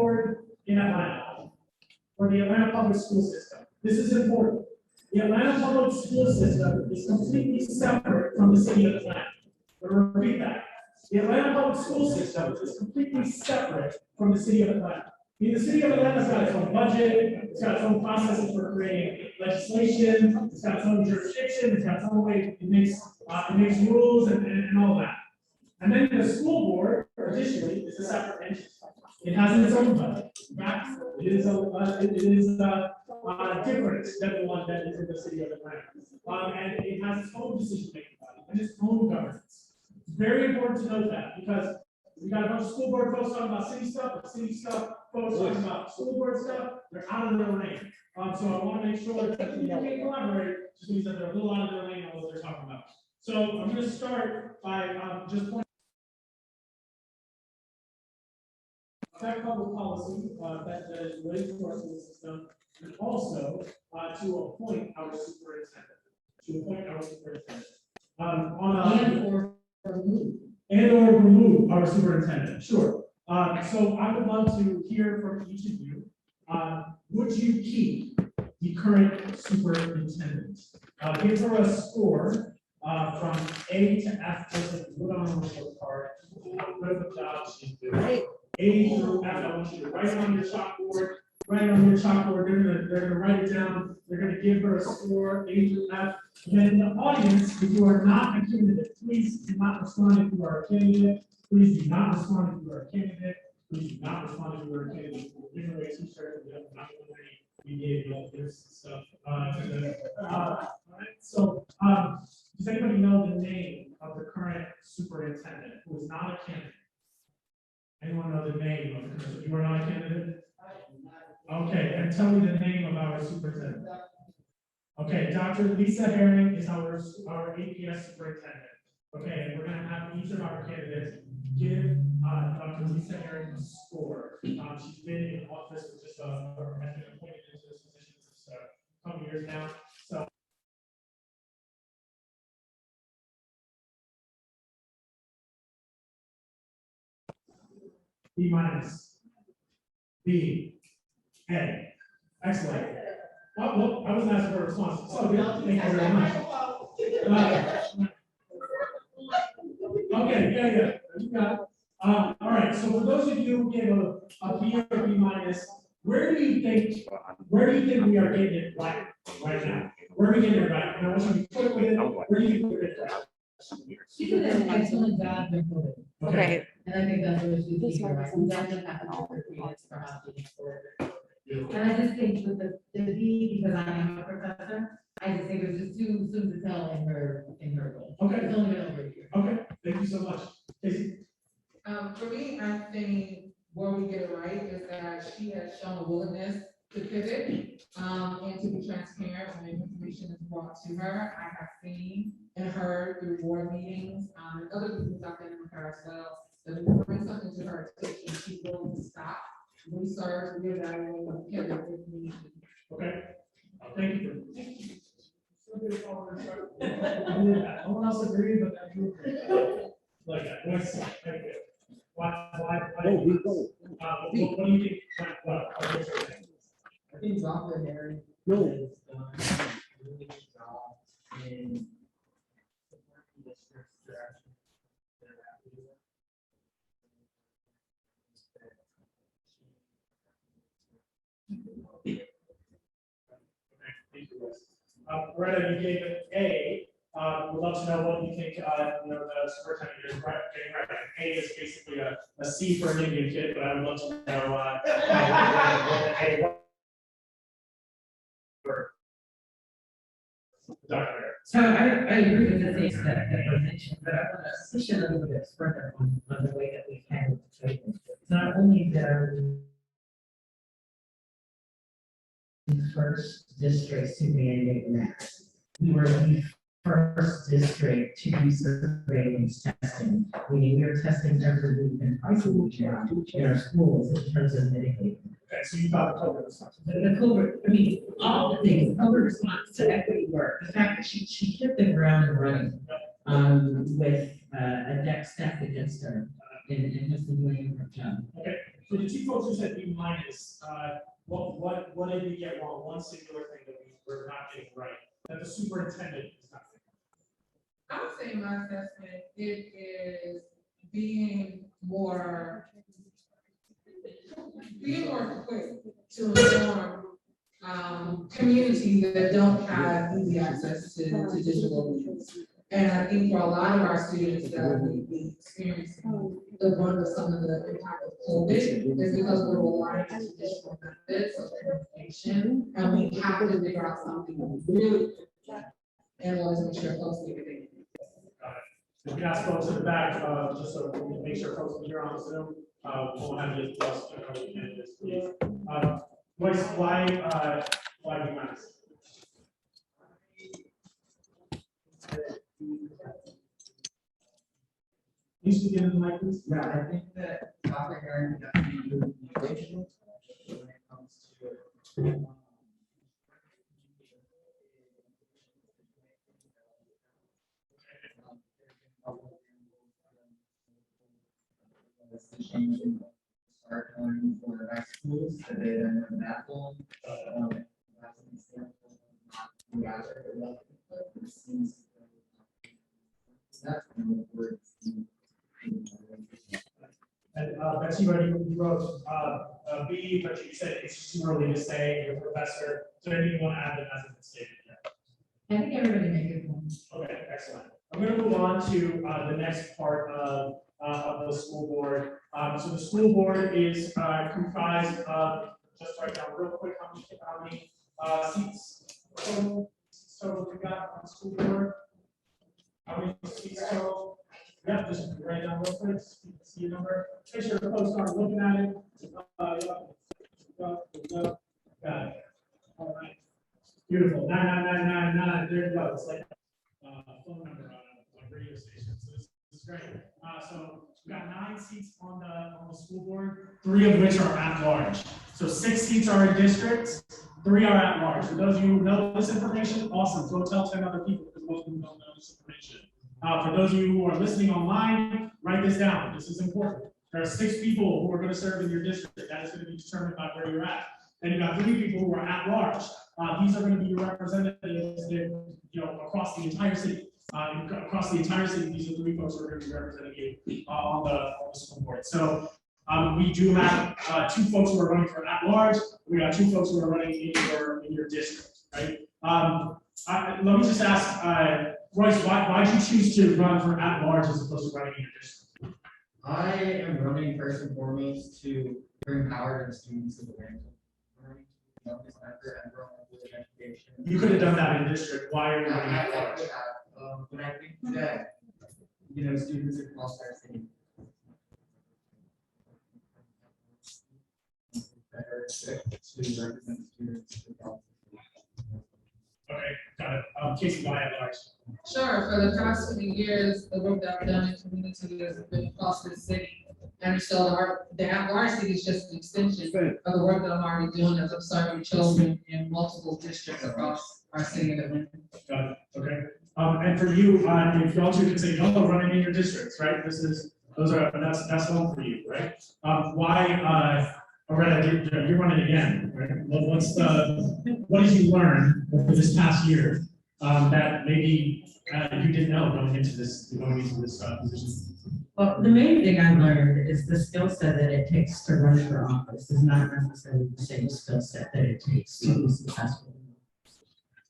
board in Atlanta, or the Atlanta public school system. This is important. The Atlanta public school system is completely separate from the city of Atlanta. I'm going to repeat that. The Atlanta public school system is completely separate from the city of Atlanta. The city of Atlanta's got its own budget, it's got its own processes for creating legislation, it's got its own jurisdiction, it's got its own way it makes rules and all that. And then the school board, additionally, is a separate entity. It has its own budget. In fact, it is different than the one that is in the city of Atlanta. And it has its own decision-making body and its own governance. It's very important to note that because we got a bunch of school board folks talking about city stuff, but city stuff, folks talking about school board stuff, they're out of their lane. So I want to make sure that we can collaborate, just means that they're a little out of their lane on what they're talking about. So I'm going to start by just pointing that public policy that is related to our school system, and also to appoint our superintendent. And or remove our superintendent. Sure. So I would love to hear from each of you. Would you keep the current superintendent? Give her a score from A to F. Just put on the report card. What the job she's doing. A through F. I want you to write it on your chalkboard. Write it on your chalkboard. They're gonna write it down. They're gonna give her a score A through F. And then the audience, if you are not a candidate, please do not respond if you are a candidate. Please do not respond if you are a candidate. Please do not respond if you are a candidate. We're giving away t-shirts. We gave you all this stuff. All right. So, does anybody know the name of the current superintendent who is not a candidate? Anyone know the name of the current? You are not a candidate? Okay, and tell me the name of our superintendent. Okay, Dr. Lisa Herring is our APS superintendent. Okay, and we're going to have each of our candidates give Dr. Lisa Herring a score. She's been in office for just or has been appointed into this position for a couple years now. So B minus, B, A. Excellent. Oh, well, I wasn't asking for a response. So good. Thank you very much. Okay, yeah. You got it. All right. So for those of you who gave a B or B minus, where do you think we are getting it right now? Where are we getting it right? And I want you to be quick with it. Where do you think we're getting it right? She did an excellent job with it. Okay. And I think that's what she's doing, right? We definitely have all the creatives for how to be forward. And I just think with the B, because I am a professor, I just think it was just too soon to tell in her role. Okay. It's only been over a year. Okay, thank you so much. Casey? For me, I think where we get it right is that she has shown a willingness to pivot and to be transparent when information is brought to her. I have seen and heard through board meetings and other meetings I've been with her as well, that if we bring something to her attention, she's willing to stop, research, reevaluate, and pivot if needed. Okay. Thank you. No one else agreed, but I do agree. Like that. Thank you. Why? What do you think? I think Dr. Harry No. has done a really good job in supporting districts that are actually happy with it. Thank you, guys. Loretta, you gave it A. We'd love to know what you think, the superintendent is getting right. A is basically a C for an Indian kid, but I would love to know what A. Dr. So I agree with the things that I mentioned, but I want to push a little bit further on the way that we handle the treatment. Not only the first district to mandate masks, we were the first district to do surveillance testing. We are testing every week and twice a week now in our schools in terms of mitigating. Okay, so you got the COVID response. The COVID, I mean, all the things, COVID response to equity work, the fact that she hit the ground running with a deck stacked against her and just doing a great job. Okay, For the two folks who said B minus, what did we get wrong? One singular thing that we were not getting right, that the superintendent is not getting. I would say in my assessment, it is being more quick to inform communities that don't have easy access to digital means. And I think for a lot of our students that we've been experiencing the brunt of some of the impact of COVID is because we're relying on traditional methods of communication, and we have to figure out something really and want to make sure folks get it. If we ask folks in the back, just so we can make sure folks can hear on Zoom, we'll have you plus candidates, please. Royce, why be nice? You should get in the mic, please. Yeah, I think that Dr. Aaron got to do communication when it comes to. The change in start going for high schools, the data in the bathroom. That's an example of not the other level, but it seems that's one of the words. And Betsy, you wrote B, but you said it's too early to say, you're a professor. So anything you want to add that hasn't been stated yet? I think everybody made good points. Okay, excellent. I'm going to move on to the next part of the school board. So the school board is comprised of, just write down real quick how many seats total we got on the school board. How many seats total? Yep, just write down real quick, see your number. Make sure the folks aren't looking at it. Got it. All right. Beautiful. 99999. There you go. It's like phone number on a radio station. So this is great. So we got 9 seats on the school board, 3 of which are at large. So 6 seats are in districts, 3 are at large. For those of you who know this information, awesome. Go tell 10 other people because most people don't know this information. For those of you who are listening online, write this down. This is important. There are 6 people who are going to serve in your district. That is going to be determined by where you're at. And you've got 3 people who are at large. These are going to be your representatives, across the entire city. Across the entire city, these are 3 folks who are going to be representing you on the school board. So we do have 2 folks who are running for at large. We got 2 folks who are running in your district, right? Let me just ask, Royce, why did you choose to run for at large as opposed to running in your district? I am running first and foremost to bring power to the students of the land. You could have done that in district. Why are you running at large? But I think that students across our city better equipped to represent students across the city. Okay, got it. Casey, why at large? Sure, for the past 20 years, the work that I've done in community has been across the city. And so the at-large seat is just an extension of the work that I'm already doing as I'm serving children in multiple districts across our city of Atlanta. Got it, okay. And for you, if y'all two can say, no, running in your districts, right? That's one for you, right? Why, Loretta, you're running again, right? What did you learn over this past year that maybe you didn't know going into this position? Well, the main thing I learned is the skill set that it takes to run for office is not necessarily the same skill set that it takes to be successful.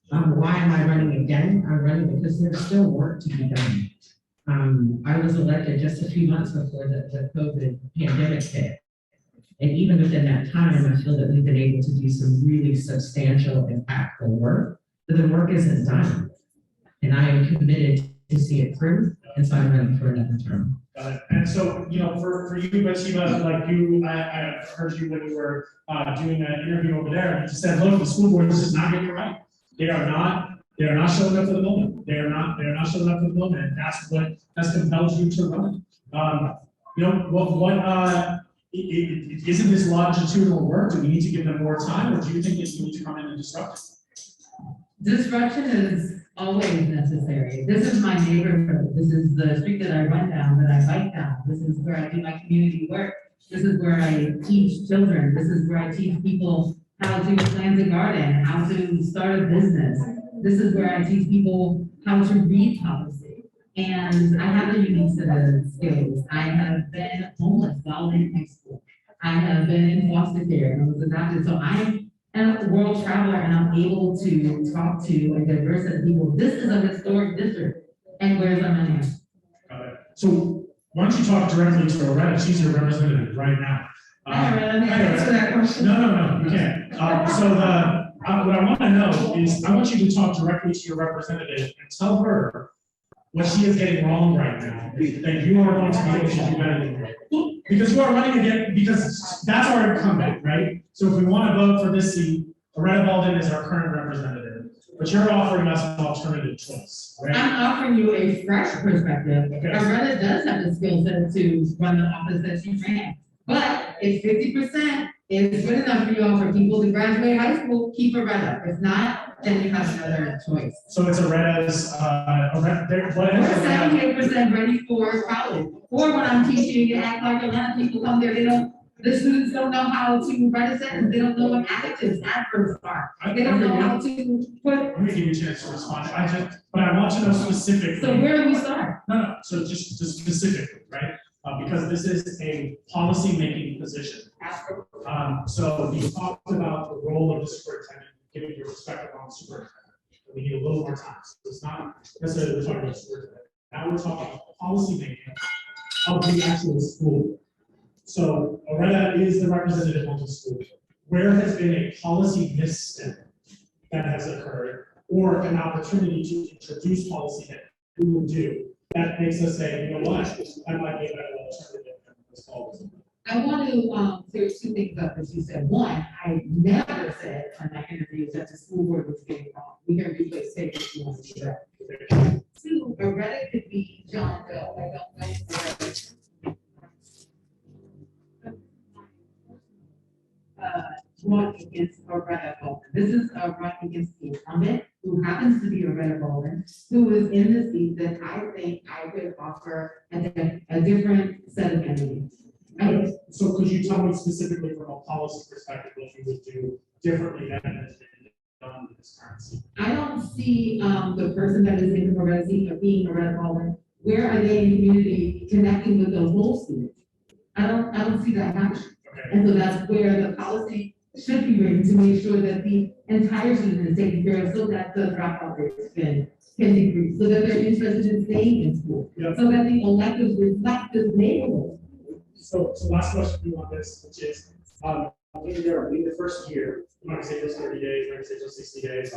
Why am I running again? I'm running because there's still work to be done. I was elected just a few months before the COVID pandemic hit. And even within that time, I feel that we've been able to do some really substantial, impactful work, but the work isn't done. And I am committed to see it through, and so I'm running for another term. And so, for you, Bathsheba, I heard you when you were doing that interview over there, and you just said, look, the school board is just not getting it right. They are not showing up for the moment. They are not showing up for the moment. And that's what has compelled you to run. Isn't this longitudinal work? Do we need to give them more time, or do you think you need to come in and disrupt it? Disruption is always necessary. This is my neighborhood. This is the street that I run down, that I bike down. This is where I do my community work. This is where I teach children. This is where I teach people how to plant a garden, how to start a business. This is where I teach people how to read policy. And I have a unique set of skills. I have been homeless while in high school. I have been in foster care and I was adopted. So I am a world traveler and I'm able to talk to a diverse set of people. This is a historic district. And where's our money? So why don't you talk directly to Loretta? She's your representative right now. Let me answer that question. No, you can't. What I want to know is, I want you to talk directly to your representative and tell her what she is getting wrong right now, that you are going to be able to do better than her. Because you are running again, because that's our incumbent, right? So if we want to vote for this seat, Loretta Baldwin is our current representative, but you're offering us an alternative choice, right? I'm offering you a fresh perspective. Okay. Loretta does have the skill set to run the office that she ran. But if 50% is good enough for you all for people to graduate high school, keep Loretta. If not, then you have another choice. So it's Loretta's, what We're is 78% ready for college. Or when I'm teaching in Atlanta, Atlanta, people come there, the students don't know how to write a sentence. They don't know what adjectives, adverbs are. They don't know how to put. I'm gonna give you a chance to respond. But I want to know specifically. So where do we start? No, so just specifically, right? Because this is a policy-making position. So you talked about the role of the superintendent, giving your perspective on the superintendent. We need a little more time. So it's not necessarily we're talking about superintendent. Now we're talking about policy-making of the actual school. So Loretta is the representative of the school. Where has been a policy misstep that has occurred, or an opportunity to introduce policy that we will do, that makes us say, you know what, that might be a better alternative than this policy. I want to clear two things up that you said. One, I never said on my interviews that the school board was getting wrong. We can replace statements if you want to do that. Two, Loretta could be John Doe. I don't know. Run against Loretta Bowman. This is a run against the incumbent who happens to be Loretta Bowman, who is in the seat that I think I could offer a different set of enemies. So could you tell me specifically from a policy perspective what you would do differently than has been done in this current seat? I don't see the person that is in the Loretta seat of being Loretta Bowman. Where are they in the community connecting with those whole students? I don't see that happening. Okay. And so that's where the policy should be written to make sure that the entire student is taken care of, so that the dropout rates can decrease, so that they're interested in staying in school. Yep. So that the electives reflect this neighborhood. So last question for you on this, which is, in the first year, I'm not gonna say just 30 days, I'm not gonna say just 60 days.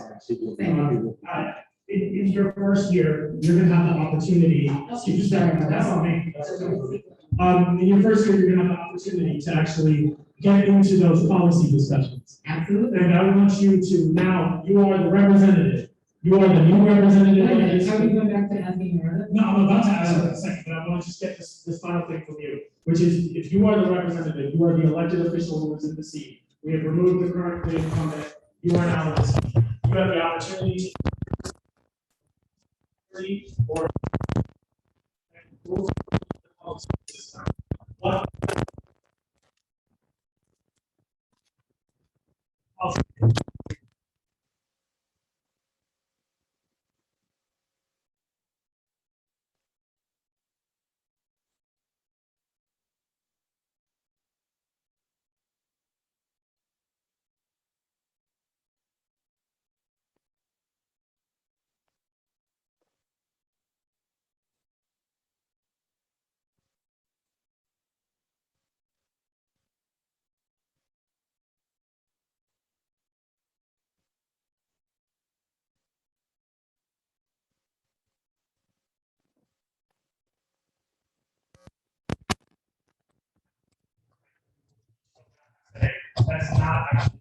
In your first year, you're gonna have the opportunity, that's on me. In your first year, you're gonna have the opportunity to actually get into those policy discussions. Absolutely. And I want you to, now, you are the representative, you are the new representative of this. Are we going back to asking her? No, I'm about to ask you in a second, but I want to just get this final thing from you, which is, if you are the representative, you are the elected official who is in the seat. We have removed the current incumbent, you are now in the seat. You have the opportunity to or what that's not actually.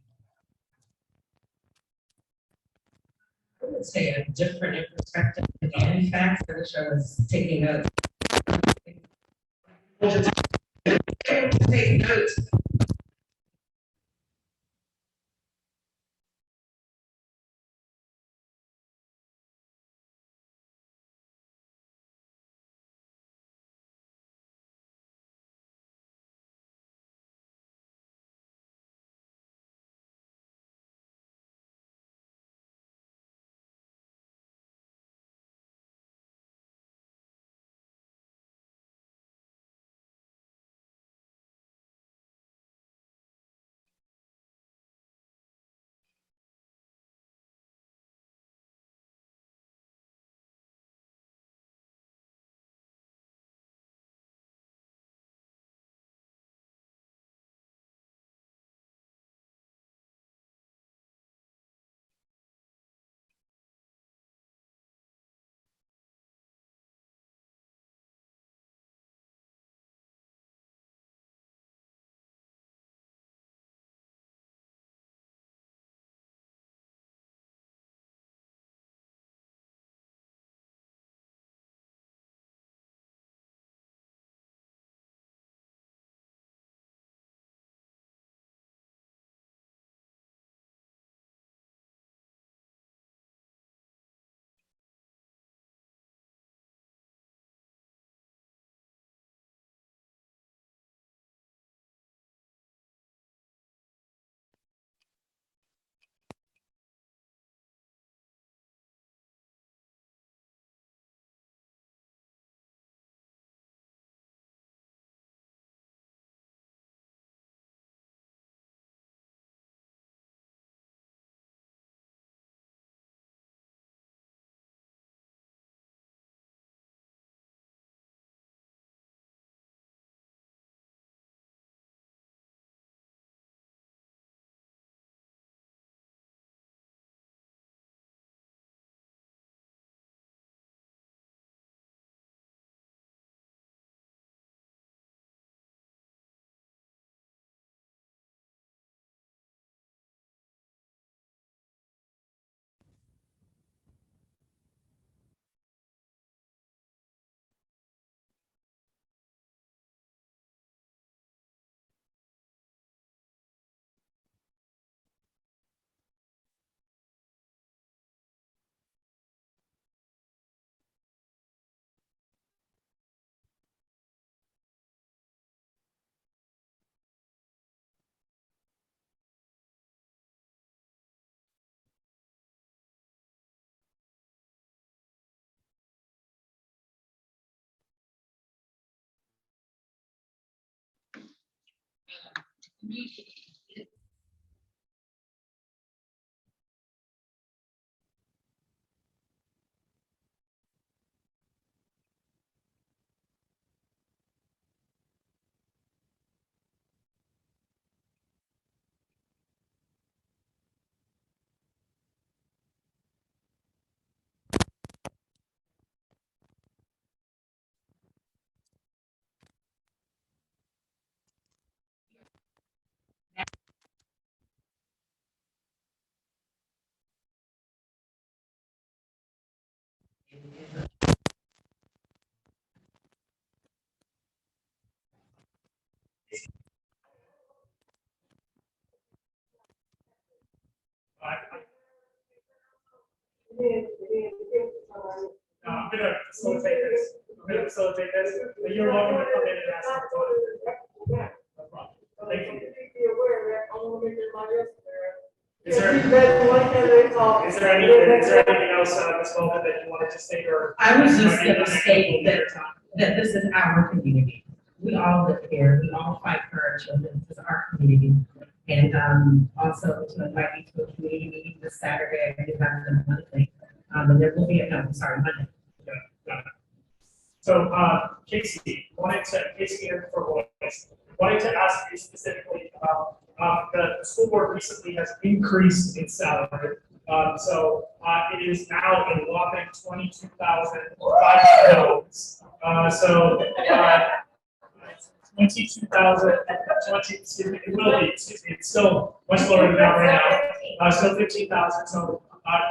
I would say a different perspective and facts that the show is taking notes. Take notes. I'm gonna facilitate this. But you're welcome to come in and ask more time. No problem. Thank you. Is there anything else, Ms. Bowman, that you wanted to say or? I was just gonna state that this is our community. We all live here, we all fight for our children, this is our community. And, also to invite you to a community meeting this Saturday, I think that's the Monday. And there will be Monday. Yeah, got it. So, Casey here for voice, wanted to ask you specifically about, the school board recently has increased its salary. It is now a whopping $22,500. Excuse me, it will be, it's still much lower than that right now. So 15,000,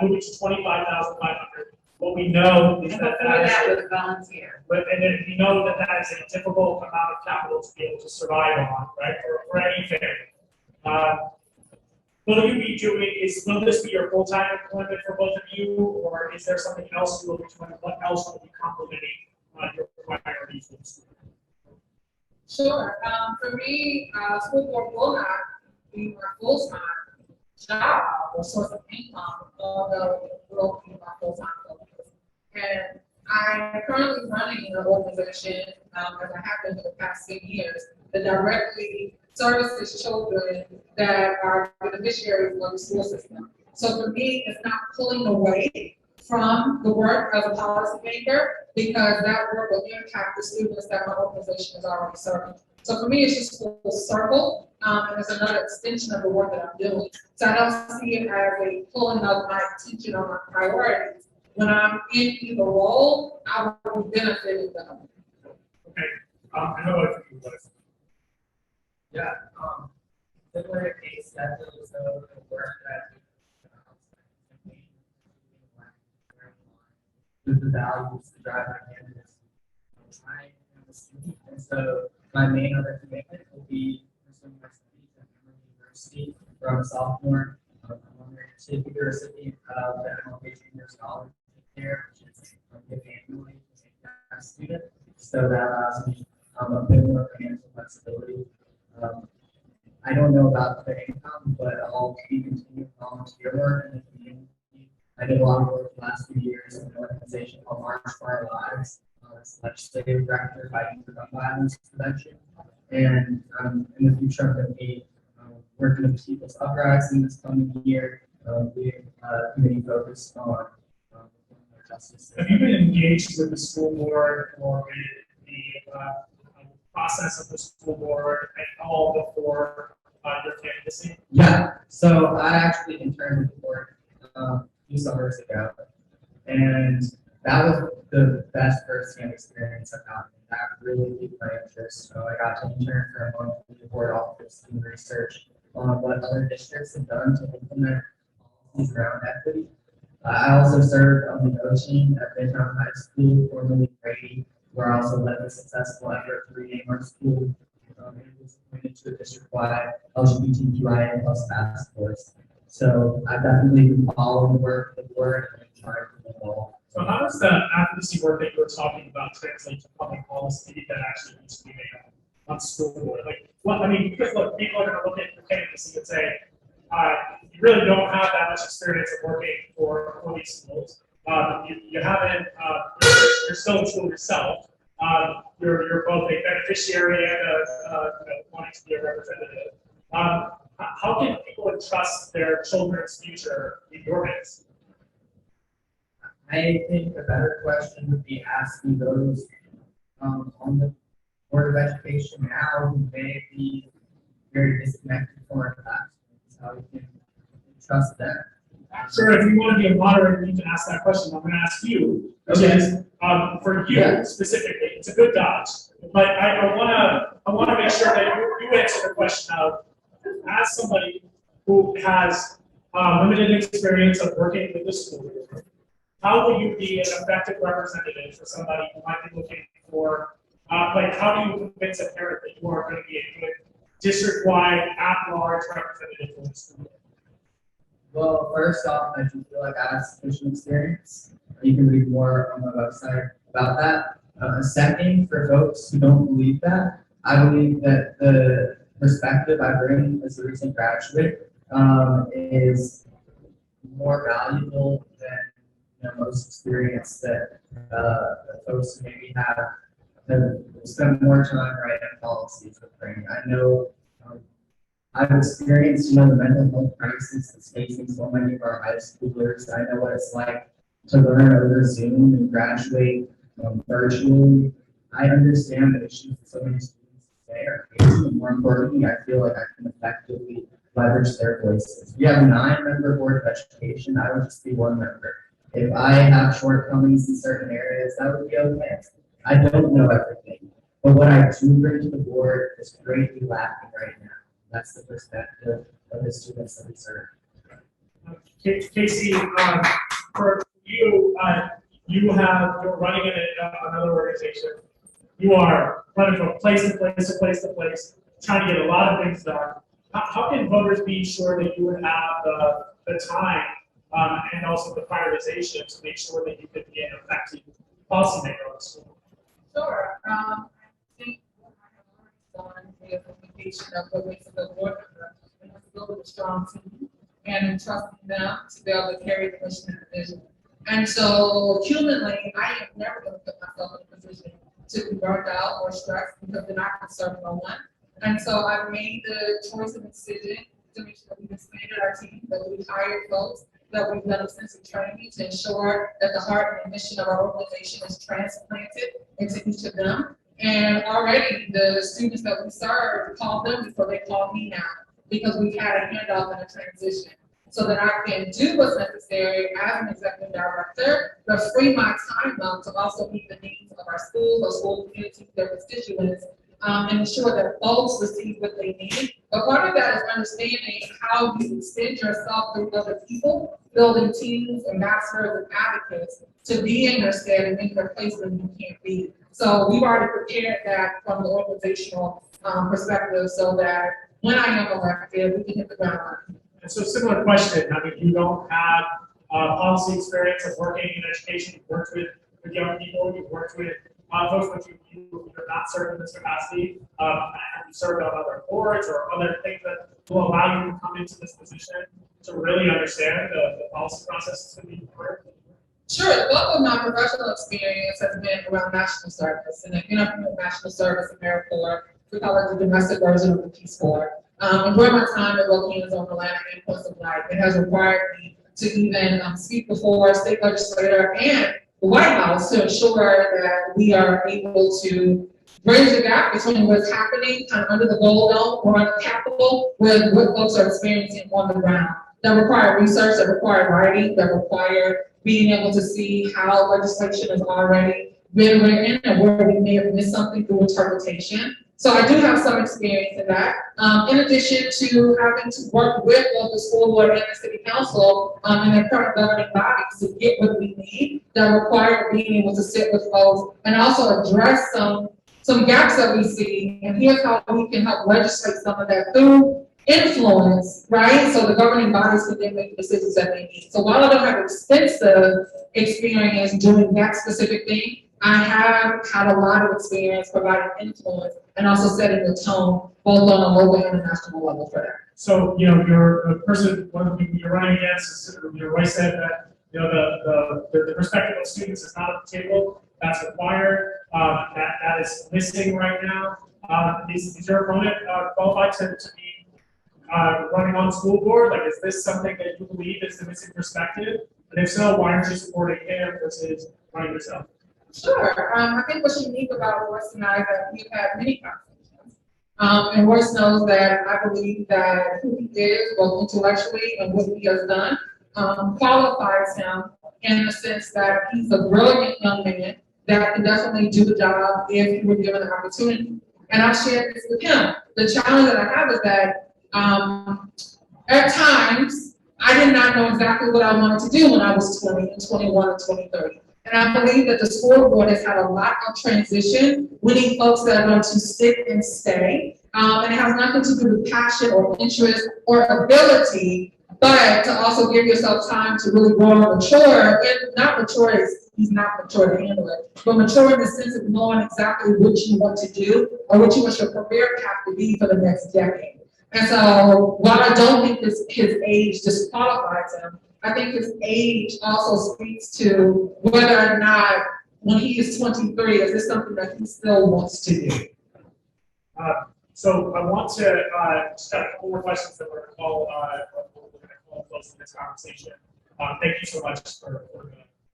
moving to 25,500. What we know is that That was volunteer. and then we know that that is a difficult amount of capital to be able to survive on, right, for any family. Will this be your full-time employment for both of you, or is there something else you will be doing? What else will be complementing your priorities in school? Sure, for me, school board will not be my full-time job or source of income, although it will be my full-time focus. And I'm currently running an organization, as I have been for the past 10 years, that directly services children that are beneficiaries of the school system. So for me, it's not pulling away from the work as a policymaker, because that work will impact the students that my organization is already serving. So for me, it's just full circle, and it's another extension of the work that I'm doing. So I don't see it as a pulling of my attention or my priorities. When I'm in either role, I will be benefiting them. Okay, I know what you was. Yeah, similar case that was the work that with the values to drive my candidates. I am a student, and so my main other commitment will be pursuing my studies at Emory University, where I'm a sophomore. I'm a certificate recipient of the MLK Junior Scholarship there, which is given annually to a student. So that allows me a bit more financial flexibility. I don't know about the income, but I'll be continuing volunteer work in the community. I did a lot of work the last few years in an organization called March for Our Lives, as legislative director fighting for gun violence prevention. And in the future, I'm going to be working with People's Uprising this coming year. We committee focused on justice. Have you been engaged with the school board or with the process of the school board at all before your candidacy? Yeah, so I actually interned with the board a few summers ago, and that was the best first-hand experience I've gotten. That really piqued my interest. So I got to intern for a month with the board office and research on what other districts have done to implement policies around equity. I also served on the O team at Midtown High School, formerly Grady, where I also led the successful effort to rename our school. It was appointed to a district-wide LGBTQIA+ task force. So I've definitely been following the work of the board and trying to be involved. So how does the advocacy work that you were talking about translate to public policy that actually needs to be made on school board? Like, what, I mean, because look, people are going to look at your candidacy and say, you really don't have that much experience of working for these schools. You haven't, you're still in school yourself. You're both a beneficiary and wanting to be a representative. How can people entrust their children's future in your hands? I think a better question would be asking those on the Board of Education now who may be very disconnected from our classrooms, how we can trust them. Sure, if you want to be a moderator, you can ask that question. I'm going to ask you, which is for you Yeah. specifically. It's a good dodge, but I want to make sure that you answer the question of, as somebody who has limited experience of working with the school, how will you be an effective representative for somebody who might be looking for, how do you convince a parent that you are going to be a good district-wide, at-large representative for the school? Well, first off, I do feel like I have sufficient experience. You can read more on my website about that. Second, for folks who don't believe that, I believe that the perspective I bring as a recent graduate is more valuable than most experience that folks who maybe have spent more time writing policies with bring. I know I've experienced, the mental health crisis that's facing so many of our high schoolers. I know what it's like to learn over Zoom and graduate virtually. I understand the issues that so many students there. And more importantly, I feel like I can effectively leverage their voices. We have a 9-member board of education. I would just be 1 member. If I have shortcomings in certain areas, that would be okay. I don't know everything, but what I do bring to the board is greatly lacking right now. That's the perspective of the students that we serve. Casey, for you, you're running another organization. You are running from place to place to place to place, trying to get a lot of things done. How can voters be sure that you would have the time and also the prioritization to make sure that you could be an effective policymaker on the school? Sure. I think what I have already done is communication of what makes a good board member, and that's building a strong team and entrusting them to be able to carry the mission and the vision. And so, humanly, I am never going to put myself in a position to be burnt out or stressed because then I can serve no one. And so, I've made the choice and decision to make sure that we've expanded our team, that we've hired folks, that we've done extensive training to ensure that the heart and the mission of our organization is transplanted into each of them. And already the students that we serve call them before they call me now, because we've had a handoff and a transition, so that I can do what's necessary as an executive director, but free my time up to also meet the needs of our schools, our school communities, their constituents, and ensure that folks receive what they need. But part of that is understanding how you extend yourself through other people, building teams, ambassadors, and advocates to be in your stead and in your place when you can't be. So we've already prepared that from the organizational perspective, so that when I am elected, we can hit the ground running. And so, similar question. I mean, you don't have policy experience of working in education. You've worked with young people. You've worked with folks, but you're not served in this capacity. Have you served on other boards or other things that will allow you to come into this position to really understand the policy process that's going to be required? Sure, the bulk of my professional experience has been around national service, and I've been up in national service in AmeriCorps. We call it the domestic version of the Peace Corps. And during my time at local hands-on Atlanta and Post of Life, it has required me to even speak before a state legislator and the White House to ensure that we are able to bridge the gap between what's happening kind of under the gold dome or on the Capitol with what folks are experiencing on the ground. That require research, that require writing, that require being able to see how legislation has already been written and where we may have missed something through interpretation. So I do have some experience in that. In addition to having to work with both the school board and the city council and their current governing bodies to get what we need, that require being able to sit with folks and also address some gaps that we see. And here's how we can help legislate some of that through influence, right? So the governing bodies can then make the decisions that they need. So while I don't have extensive experience doing that specific thing, I have had a lot of experience providing influence and also setting the tone both on a local and a national level for that. So, you're a person, one of the people you're running against, your wife said that, the perspective of students is not at the table. That's required. That is missing right now. Is your opponent qualified to be running on school board? Like, is this something that you believe is the missing perspective? And if so, why aren't you supporting him versus running yourself? Sure. I think what's unique about Royce and I is that we've had many conversations. And Royce knows that I believe that who he is, both intellectually and what he has done, qualifies him in the sense that he's a brilliant young man that can definitely do the job if he were given an opportunity. And I've shared this with him. The challenge that I have is that at times, I did not know exactly what I wanted to do when I was 20 and 21 and 20, 30. And I believe that the school board has had a lot of transition. We need folks that are going to stick and stay. And it has nothing to do with passion or interest or ability, but to also give yourself time to really grow and mature. And not mature is, he's not mature to handle it, but mature in the sense of knowing exactly what you want to do or what you want your career path to be for the next decade. And so while I don't think his age disqualifies him, I think his age also speaks to whether or not, when he is 23, is this something that he still wants to do? So I want to just got a couple more questions that we're going to call close to this conversation. Thank you so much for the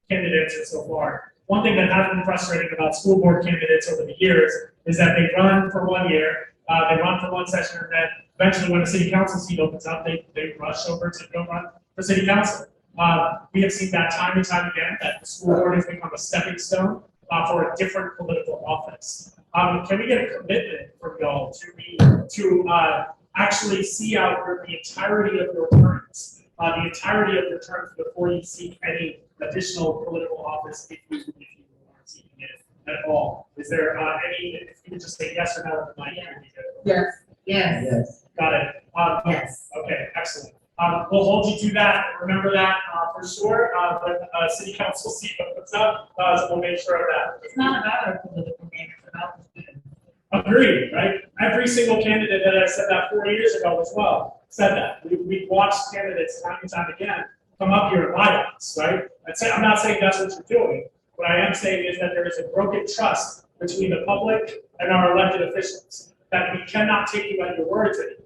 candid answers so far. One thing that has been frustrating about school board candidates over the years is that they run for 1 year, they run for one session, and then eventually when a city council seat opens up, they rush over to go run for city council. We have seen that time and time again, that the school board has become a stepping stone for a different political office. Can we get a commitment from y'all to actually see out the entirety of your terms, before you seek any additional political office if you are seeking it at all? Is there any, if you could just say yes or no, might Yes. Yes. Yes. Got it. Yes. Okay, excellent. We'll hold you to that. Remember that for sure. When city council seat opens up, so we'll make sure of that. It's not about our political game, it's about the students. Agreed, right? Every single candidate that I said that 4 years ago as well said that. We've watched candidates time and time again come up here and lie to us, right? I'm not saying that's what you're doing. What I am saying is that there is a broken trust between the public and our elected officials, that we cannot take you at your words anymore.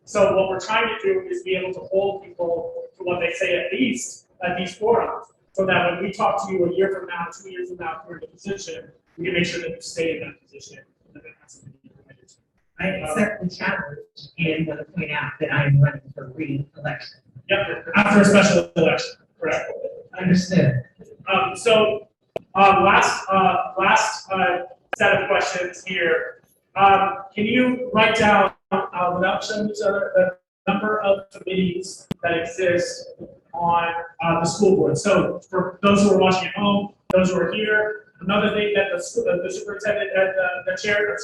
So what we're trying to do is be able to hold people to what they say at least at these forums, so that when we talk to you a year from now, 2 years from now, if you're in a position, we can make sure that you stay in that position. And that that's something you're committed to. I accept the challenge and want to point out that I am running for re-election. Yep, after a special election, correct. Understood. Last set of questions here. Can you write down, without showing each other, the number of committees that exist on the school board? So for those who are watching at home, those who are here, another thing that the superintendent and the chair and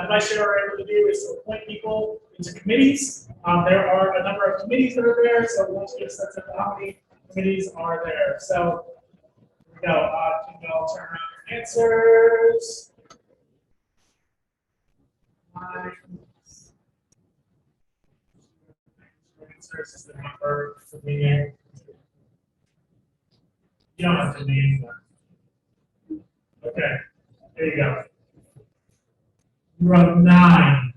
the vice chair are able to do is to appoint people into committees. There are a number of committees that are there, so we'll get a sense of how many committees are there. So here we go. Can you all turn around your answers? Answers is the number for me. You don't have to name them. Okay, there you go. You wrote nine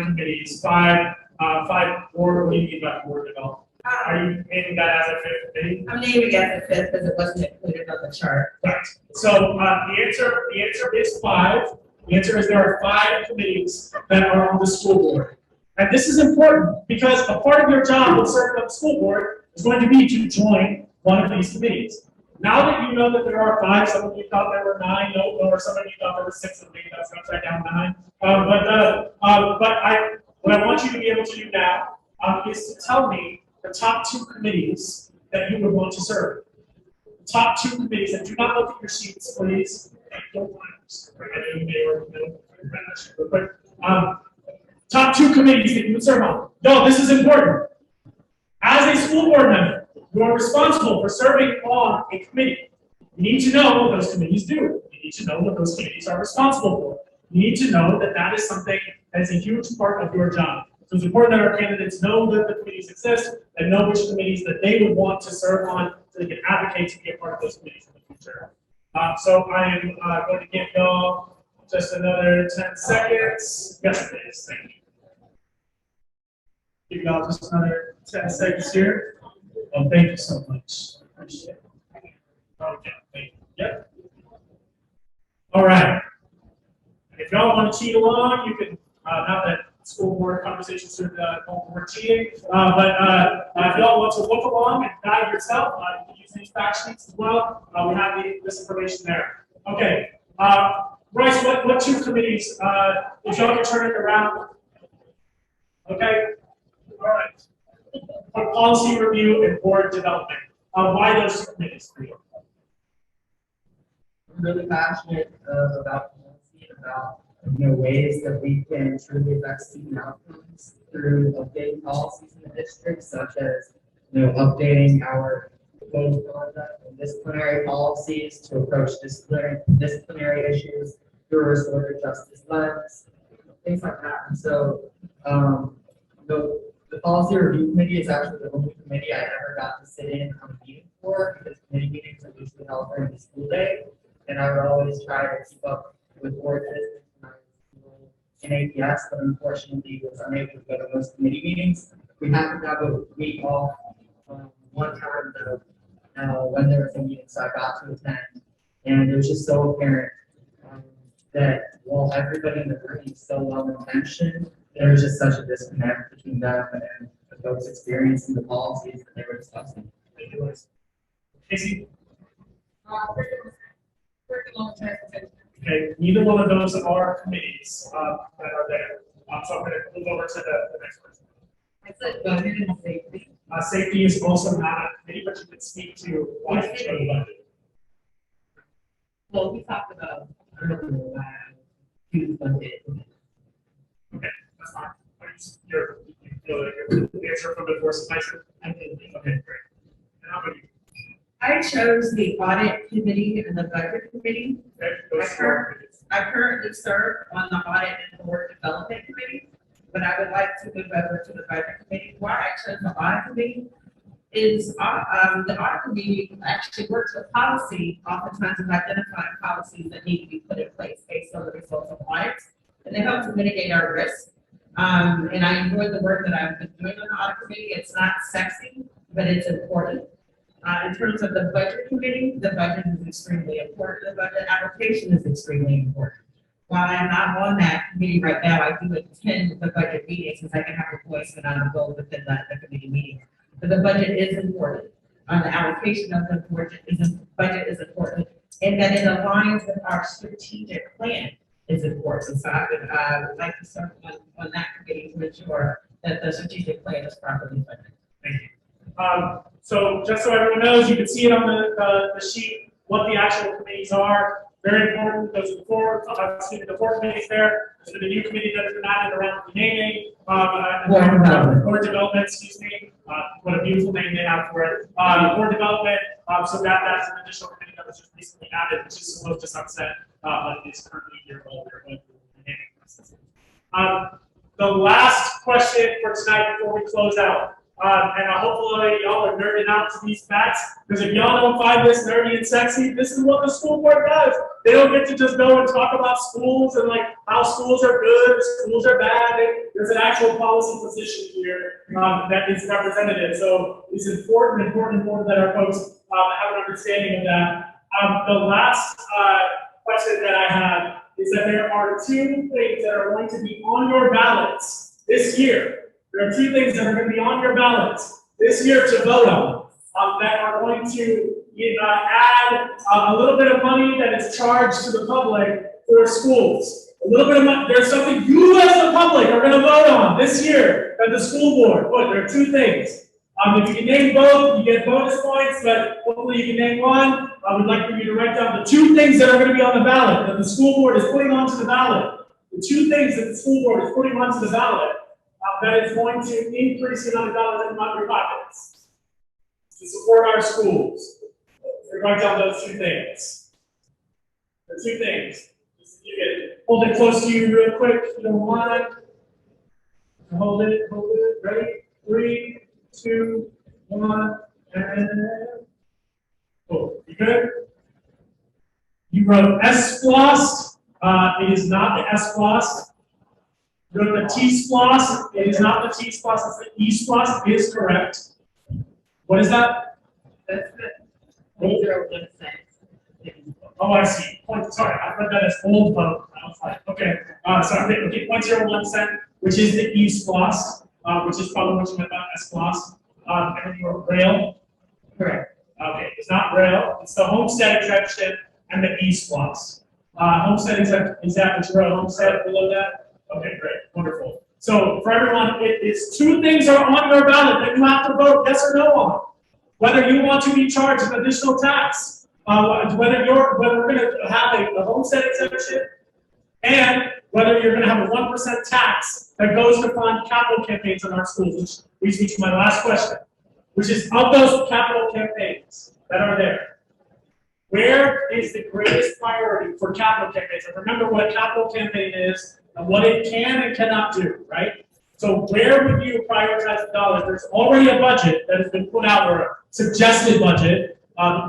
committees, five board. What do you mean by board development? Are you naming that as a fifth committee? I'm naming it as a fifth because it wasn't included on the chart. Right. So the answer is five. The answer is there are 5 committees that are on the school board. And this is important because a part of your job with serving on the school board is going to be to join one of these committees. Now that you know that there are 5, some of you thought there were 9, or some of you thought there were 6, and maybe that's upside down 9. What I want you to be able to do now is to tell me the top 2 committees that you would want to serve. The top 2 committees, and do not look at your sheets, please. Don't want top 2 committees that you would serve on. No, this is important. As a school board member, you are responsible for serving on a committee. You need to know what those committees do. You need to know what those committees are responsible for. You need to know that that is something that is a huge part of your job. So it's important that our candidates know that the committees exist and know which committees that they would want to serve on so they can advocate to be a part of those committees in the future. So I am going to give y'all just another 10 seconds. Yes, please. Thank you. Give y'all just another 10 seconds here. Oh, thank you so much. Appreciate it. Okay, thank you. Yep. All right. If y'all want to cheat along, you can, not that school board conversations should go for cheating, but if y'all want to look along and guide yourself, you can use these fact sheets as well. We have this information there. Okay. Bryce, what two committees, if y'all can turn it around? Okay. All right. For policy review and board development. Why those two committees for you? I'm really passionate about policy, about ways that we can truly affect student outcomes through updating policies in the district, such as updating our code of conduct and disciplinary policies to approach disciplinary issues through a restorative justice lens, things like that. And so the policy review committee is actually the only committee I ever got to sit in on a meeting for, because committee meetings are usually held during the school day. And I would always try to keep up with board business when I was in APS, but unfortunately was unable to go to most committee meetings. We happened to have a week off one time when there was a meeting, so I got to attend. And it was just so apparent that while everybody in the room is so well intentioned, there was just such a disconnect between them and the folks experiencing the policies that they were discussing. Casey? Curriculum transportation. Okay, neither one of those are committees that are there. So I'm going to move over to the next person. I said budget and safety. Safety is also not a committee, but you can speak to why it's the budget. Well, we talked about earlier, student budget. Okay, that's fine. You feel like your answer from before suffices? I do. Okay, great. And how about you? I chose the audit committee and the budget committee. Okay, those two are committees. I currently serve on the audit and board development committee, but I would like to move over to the budget committee. Why I chose the audit committee is the audit committee actually works with policy, oftentimes of identifying policies that need to be put in place based on the results of audits, and they help to mitigate our risk. And I enjoy the work that I've been doing on the audit committee. It's not sexy, but it's important. In terms of the budget committee, the budget is extremely important. The budget application is extremely important. While I'm not on that committee right now, I do attend the budget meetings since I can have a voice and I'm involved within the committee meetings. But the budget is important. The allocation of the budget is important, and that it aligns with our strategic plan is important. So I would like to serve on that committee to ensure that the strategic plan is properly funded. Thank you. So just so everyone knows, you can see it on the sheet, what the actual committees are. Very important. Those are the four committees there. There's been a new committee that has been added around renaming. Board development, excuse me. What a beautiful name they have for it. Board development. So that's an additional committee that was just recently added, which is supposed to sunset, but is currently here while we're going through the renaming process. The last question for tonight before we close out. And hopefully y'all are nerding out to these facts, because if y'all don't find this nerdy and sexy, this is what the school board does. They don't get to just go and talk about schools and like how schools are good, schools are bad. There's an actual policy position here that is representative. So it's important that our folks have an understanding of that. The last question that I have is that there are two things that are going to be on your ballots this year. There are two things that are going to be on your ballots this year to vote on that are going to add a little bit of money that is charged to the public for schools. A little bit of money. There's something you as the public are going to vote on this year at the school board. Look, there are two things. If you can name both, you get bonus points, but hopefully you can name one. I would like for you to write down the two things that are going to be on the ballot that the school board is putting onto the ballot. The two things that the school board is putting onto the ballot. That is going to increase the amount of dollars that come out of your pockets to support our schools. So write down those two things. The two things. Just you get hold it close to you real quick. You don't want it. Hold it. Ready? 3, 2, 1, and oh, you good? You wrote S-Floss. It is not the S-Floss. The T-Splosh, it is not the T-Splosh, it's the E-Splosh, is correct. What is that? That's the 0.01 cents. Oh, I see. Sorry, I read that as old vote. I was like, okay, sorry, okay, 0.01 cent, which is the E-Splosh, which is probably what you meant by S-Splosh. And you were rail. Correct. Okay, it's not rail, it's the homestead exemption and the E-Splosh. Homestead exemption, is that what you're on homestead below that? Okay, great, wonderful. So for everyone, it is two things are on your ballot that you have to vote yes or no on. Whether you want to be charged an additional tax, whether we're going to have a homestead exemption, and whether you're going to have a 1% tax that goes to fund capital campaigns in our schools, which leads me to my last question, which is of those capital campaigns that are there, where is the greatest priority for capital campaigns? And remember what a capital campaign is and what it can and cannot do, right? So where would you prioritize the dollars? There's already a budget that has been put out, or a suggested budget,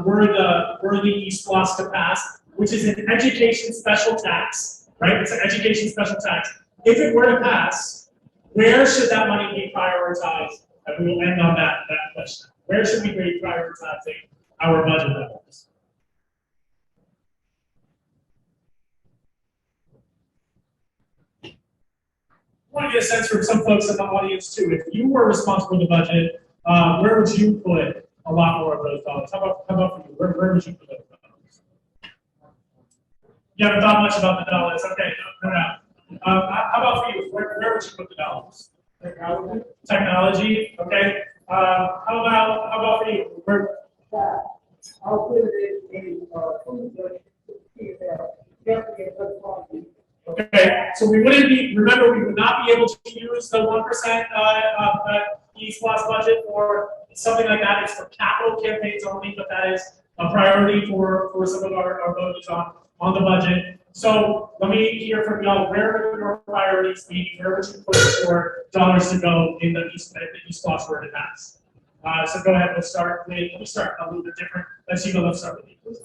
were the E-Splosh to pass, which is an education special tax, right? It's an education special tax. If it were to pass, where should that money be prioritized? And we will end on that question. Where should we be prioritizing our budget levels? I want to get a sense from some folks in the audience too. If you were responsible for the budget, where would you put a lot more of those dollars? How about for you? Where would you put those dollars? You haven't thought much about the dollars. Okay, no. How about for you? Where would you put the dollars? Technology. Technology. Okay. How about for you? Where? I'll put it in food, definitely a good quality. Okay, so we wouldn't be, remember, we would not be able to use the 1% E-Splosh budget for something like that. It's for capital campaigns only, but that is a priority for some of our voters on the budget. So let me hear from y'all, where would your priorities be? Where would you put your dollars to go in the E-Splosh were to pass? So go ahead, let me start a little bit different. Let's start with you.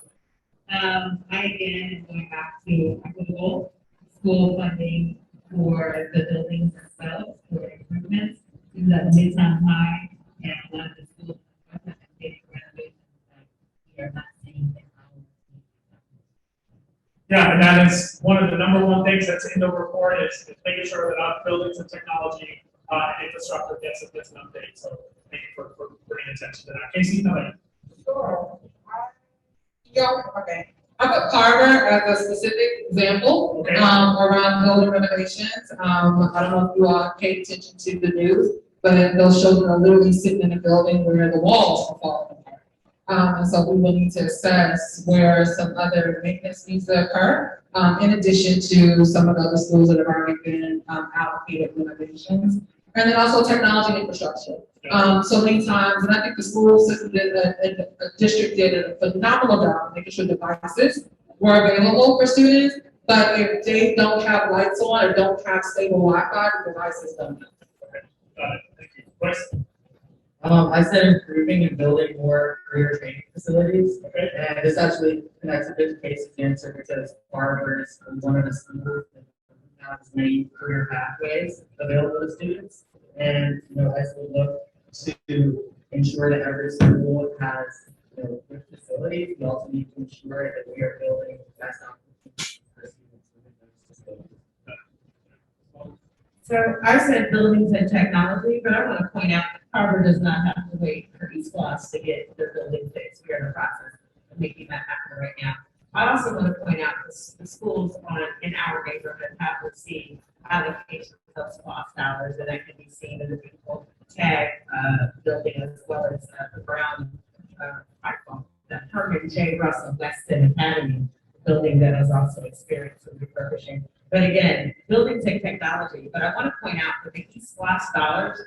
I again am going back to equitable school funding for the buildings themselves, for improvements, to the Midtown High and a lot of the schools have big renovations that we are not seeing in our. Yeah, and that is one of the number one things that's in the report is making sure that our buildings and technology and infrastructure gets an update. So thank you for bringing attention to that. Casey, no. Sure. Okay. I put Carver as a specific example, Okay. Around building renovations. I don't know if you all paid attention to the news, but those children are literally sitting in a building where the walls are falling apart. And so we will need to assess where some other maintenance needs to occur, in addition to some of the other schools that have already been allocated renovations. And then also technology and infrastructure. So many times, and I think the school system the district did a phenomenal job of making sure devices were available for students, but if they don't have lights on or don't have stable Wi-Fi, the devices don't. Okay, got it. Thank you. Bryce? I said improving and building more career training facilities. Okay. And this actually connects a bit to Casey's answer because Harvard is one of the schools that has many career pathways available to students. And, as we look to ensure that every school has, good facilities, we also need to ensure that we are building the best opportunities for students within those facilities. So I said buildings and technology, but I want to point out that Harvard does not have to wait for E-Splosh to get their building fixed. We are in the process of making that happen right now. I also want to point out the schools in our neighborhood have received allocations of SPOS dollars, and that can be seen in the beautiful tag building as well as the Brown, the Herman J. Russell Weston Academy building that has also experienced some refurbishing. But again, buildings and technology, but I want to point out that the E-Splosh dollars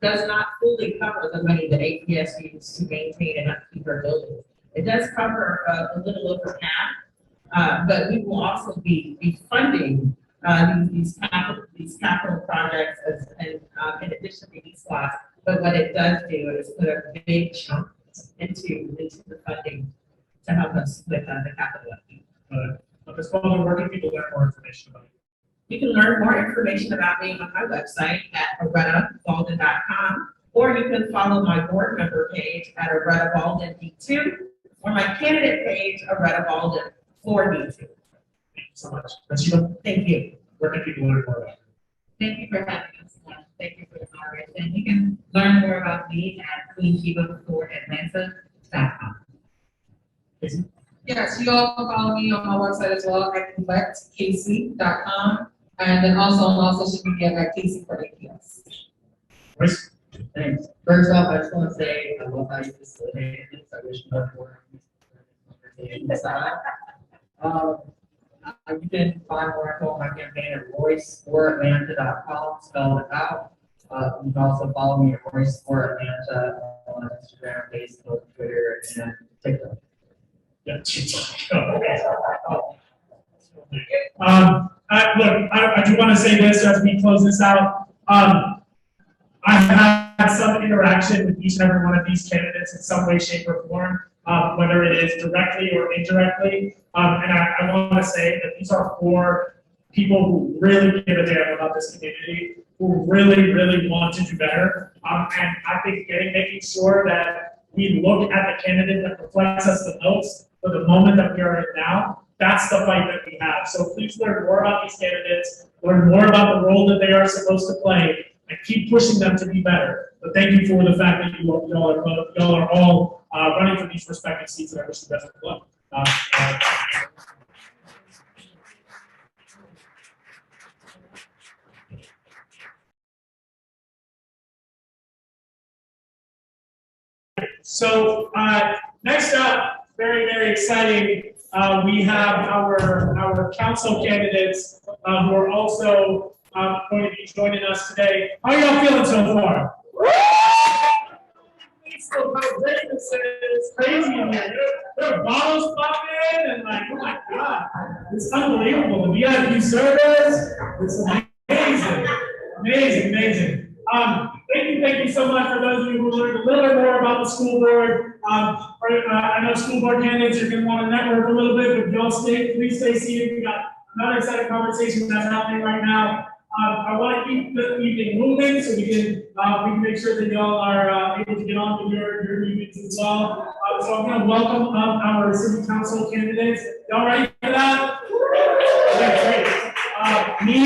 does not fully cover the money that APS uses to maintain and upkeep our buildings. It does cover a little over half, but we will also be funding these capital projects in addition to E-Splosh. But what it does do is put a big chunk into the funding to help us with the capital upkeep. Ms. Baldwin, where can people get more information about it? You can learn more information about me on my website at arettabalden.com, or you can follow my board member page at Aretta Balden D2, or my candidate page, Aretta Balden for D2. Thank you so much. Rashida, Thank you. where can people learn more about you? Thank you for having us. Thank you for the moderation. You can learn more about me at queenshiba4atlanta.com. Casey? Yes, you all can follow me on my website as well at collectcasey.com. And then also on all social media at Casey for APS. Royce? Thanks. First off, I just want to say, I love how you facilitated this. I wish more for you can find more info on my campaign at royceforatlanta.com, spell it out. You can also follow me at Royce for Atlanta on Instagram, Facebook, Twitter, and TikTok. Yeah. Look, I do want to say this as we close this out. I've had some interaction with each and every one of these candidates in some way, shape, or form, whether it is directly or indirectly. And I want to say that these are 4 people who really give a damn about this community, who really, really want to do better. And I think making sure that we look at the candidate that reflects us the most for the moment that we are in now, that's the fight that we have. So please learn more about these candidates, learn more about the role that they are supposed to play, and keep pushing them to be better. But thank you for the fact that y'all are all running for these respective seats, and I wish you the best of luck. So next up, very, very exciting, we have our council candidates who are also going to be joining us today. How are y'all feeling so far? It's crazy in here. There are bottles popping and like, oh my God, it's unbelievable. The VIP service, it's amazing, amazing, amazing. Thank you so much for those of you who learned a little bit more about the school board. I know school board candidates are going to want to network a little bit, but y'all please stay seated. We got another exciting conversation that's happening right now. I want to keep the evening moving so we can make sure that y'all are able to get on with your meetings as well. So I'm going to welcome our city council candidates. Y'all ready for that? Okay, great. Me,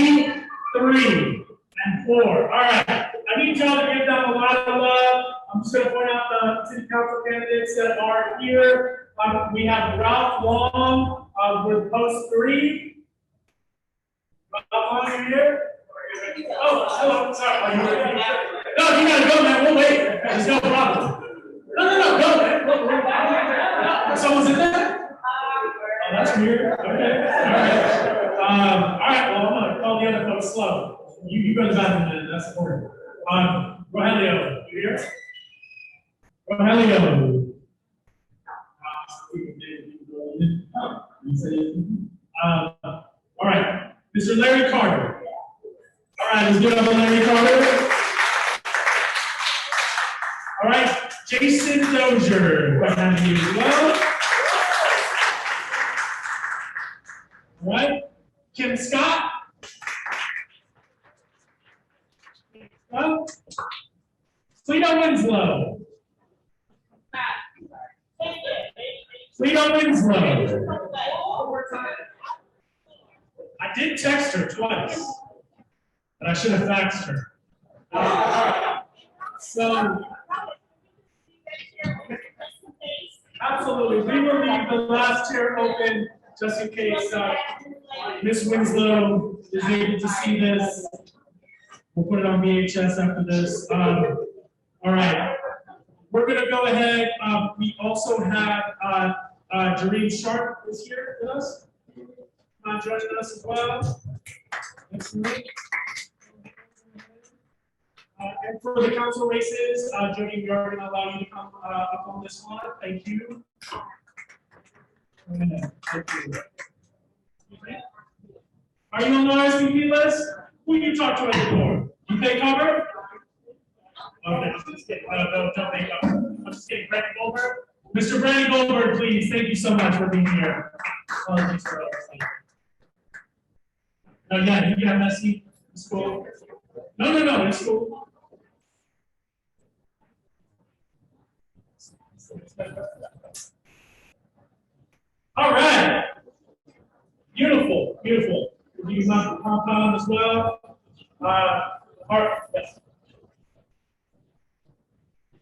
3, and 4. All right. I need y'all to give them a lot of love. I'm just going to point out the city council candidates that are here. We have Ralph Long with post 3. Ralph Long, are you here? Oh, hello, sorry. No, you gotta go, man. We'll wait. There's no problem. No, go, man. Someone's in there? Oh, that's weird. Okay. All right, well, I'm gonna call the other folks slow. You go to the bathroom, man. That's important. Rogelio, you here? Rogelio. All right, Mr. Larry Carter. All right, let's give it up for Larry Carter. All right, Jason Dozier, quite happy to you as well. All right, Kim Scott. Well, Cleo Winslow. Cleo Winslow. I did text her twice, but I should have faxed her. So, absolutely, we will leave the last chair open just in case Miss Winslow is able to see this. We'll put it on VHS after this. All right, we're going to go ahead. We also have Jareen Sharp is here with us, joining us as well. And for the council races, Jody, we are going to allow you to come up on this one. Thank you. Thank you. Are you on the RSVP list? Who you talk to at the door? You take cover? Okay, I'm just kidding. Don't take cover. I'm just kidding. Brandon Goldberg. Mr. Brandon Goldberg, please. Thank you so much for being here. Apologies for No, yeah, you got messy. It's cool. No, it's cool. All right. Beautiful, beautiful. You want to compound as well? All right. Yes.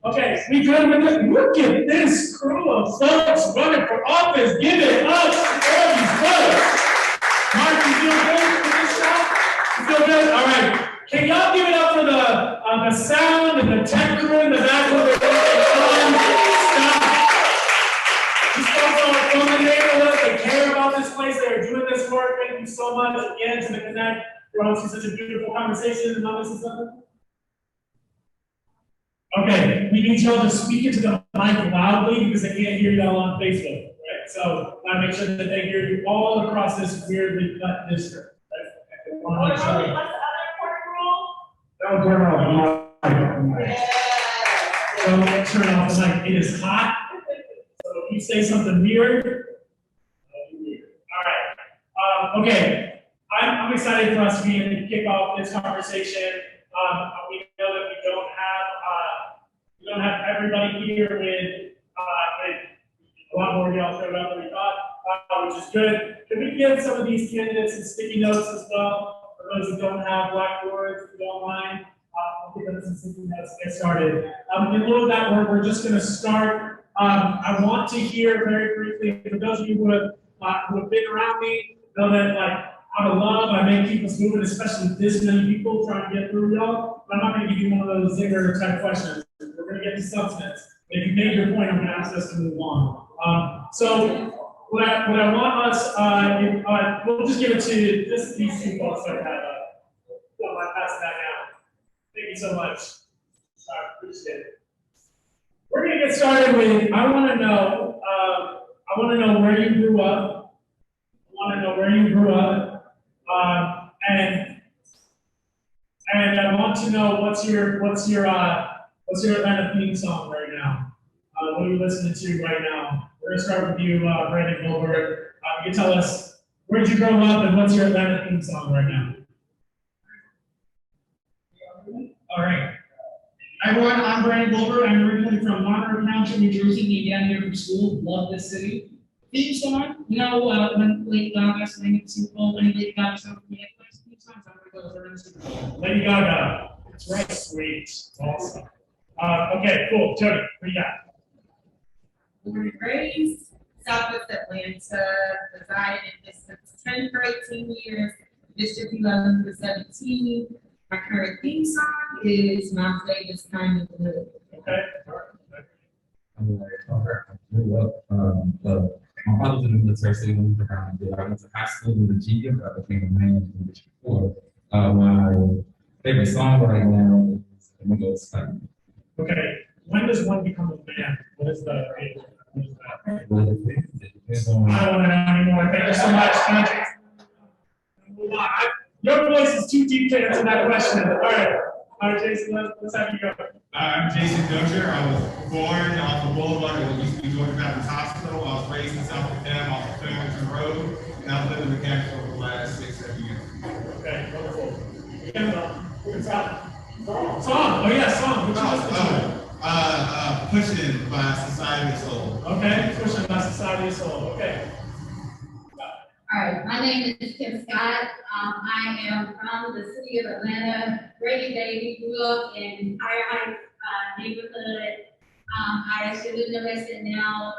Okay, we good with it. Look at this crew of folks running for office. Give it up for all these folks. Mark, you feel good for this shot? You feel good? All right. Can y'all give it up for the sound and the tech crew in the back of the These folks are from the neighborhood. They care about this place. They are doing this work. Thank you so much again to the Connect for hosting such a beautiful conversation. And all this and something. Okay, we need y'all to speak into the mic loudly because they can't hear y'all on Facebook, right? So I make sure that they hear you all across this weirdly cut district. Right? What's the other important rule? Don't turn off the mic. Don't turn off the mic. It is hot. So if you say something weird, all right. Okay, I'm excited for us to be able to kick off this conversation. We know that we don't have everybody here with a lot more y'all showed up than we thought, which is good. Can we give some of these candidates some sticky notes as well? For those who don't have blackboards, if you don't mind, I'll give them some sticky notes to get started. In lieu of that, we're just going to start. I want to hear very briefly, for those of you who have been around me, know that out of love, I make keep us moving, especially this many people trying to get through y'all. But I'm not going to give you one of those zinger type questions. We're going to get to substance. If you made your point, I'm going to ask us to move on. So what I want us, we'll just give it to these two folks that have. I'll pass that down. Thank you so much. Appreciate it. We're going to get started with. I want to know where you grew up. And I want to know what's your Atlanta theme song right now? What are you listening to right now? We're gonna start with you, Brandon Gilbert. You can tell us where did you grow up and what's your Atlanta theme song right now? All right. Hi everyone, I'm Brandon Gilbert. I'm originally from Monroe Township, New Jersey. Came down here from school. Love this city. Theme song, when Lady Gaga sang the Super Bowl, when Lady Gaga sang the theme songs, Lady Gaga. That's right, sweet. Awesome. Okay, cool. Jody, what do you got? Born and raised, Southwest Atlanta, resided in District 10 for 18 years, District 11 for 17. My current theme song is My Flavor's Kind of Blue. Okay. I'm like, I grew up, my father was in the military, so he moved around. I went to high school in Virginia, but I became a man in District 4. My favorite song right now is Amigos Fighting. Okay, when does one become a man? What is the age? What is that? Well, it depends on. I don't want to know anymore. Thank you so much. Move on. Your voice is too deep to answer that question. All right, Jason, let's have you go. I'm Jason Dozier. I was born off the Boulevard at what used to be Georgia Baptist Hospital. I was raised in South Carolina off of Farmington Road, and I've lived in the campus for the last 6-7 years. Okay, wonderful. Song. Oh yeah, song. Which Pushing by Society of Soul. Okay, Pushing by Society of Soul. Okay. All right, my name is Kim Scott. I am from the city of Atlanta, Brady baby, grew up in Higher Heights neighborhood. I actually live in the West End now.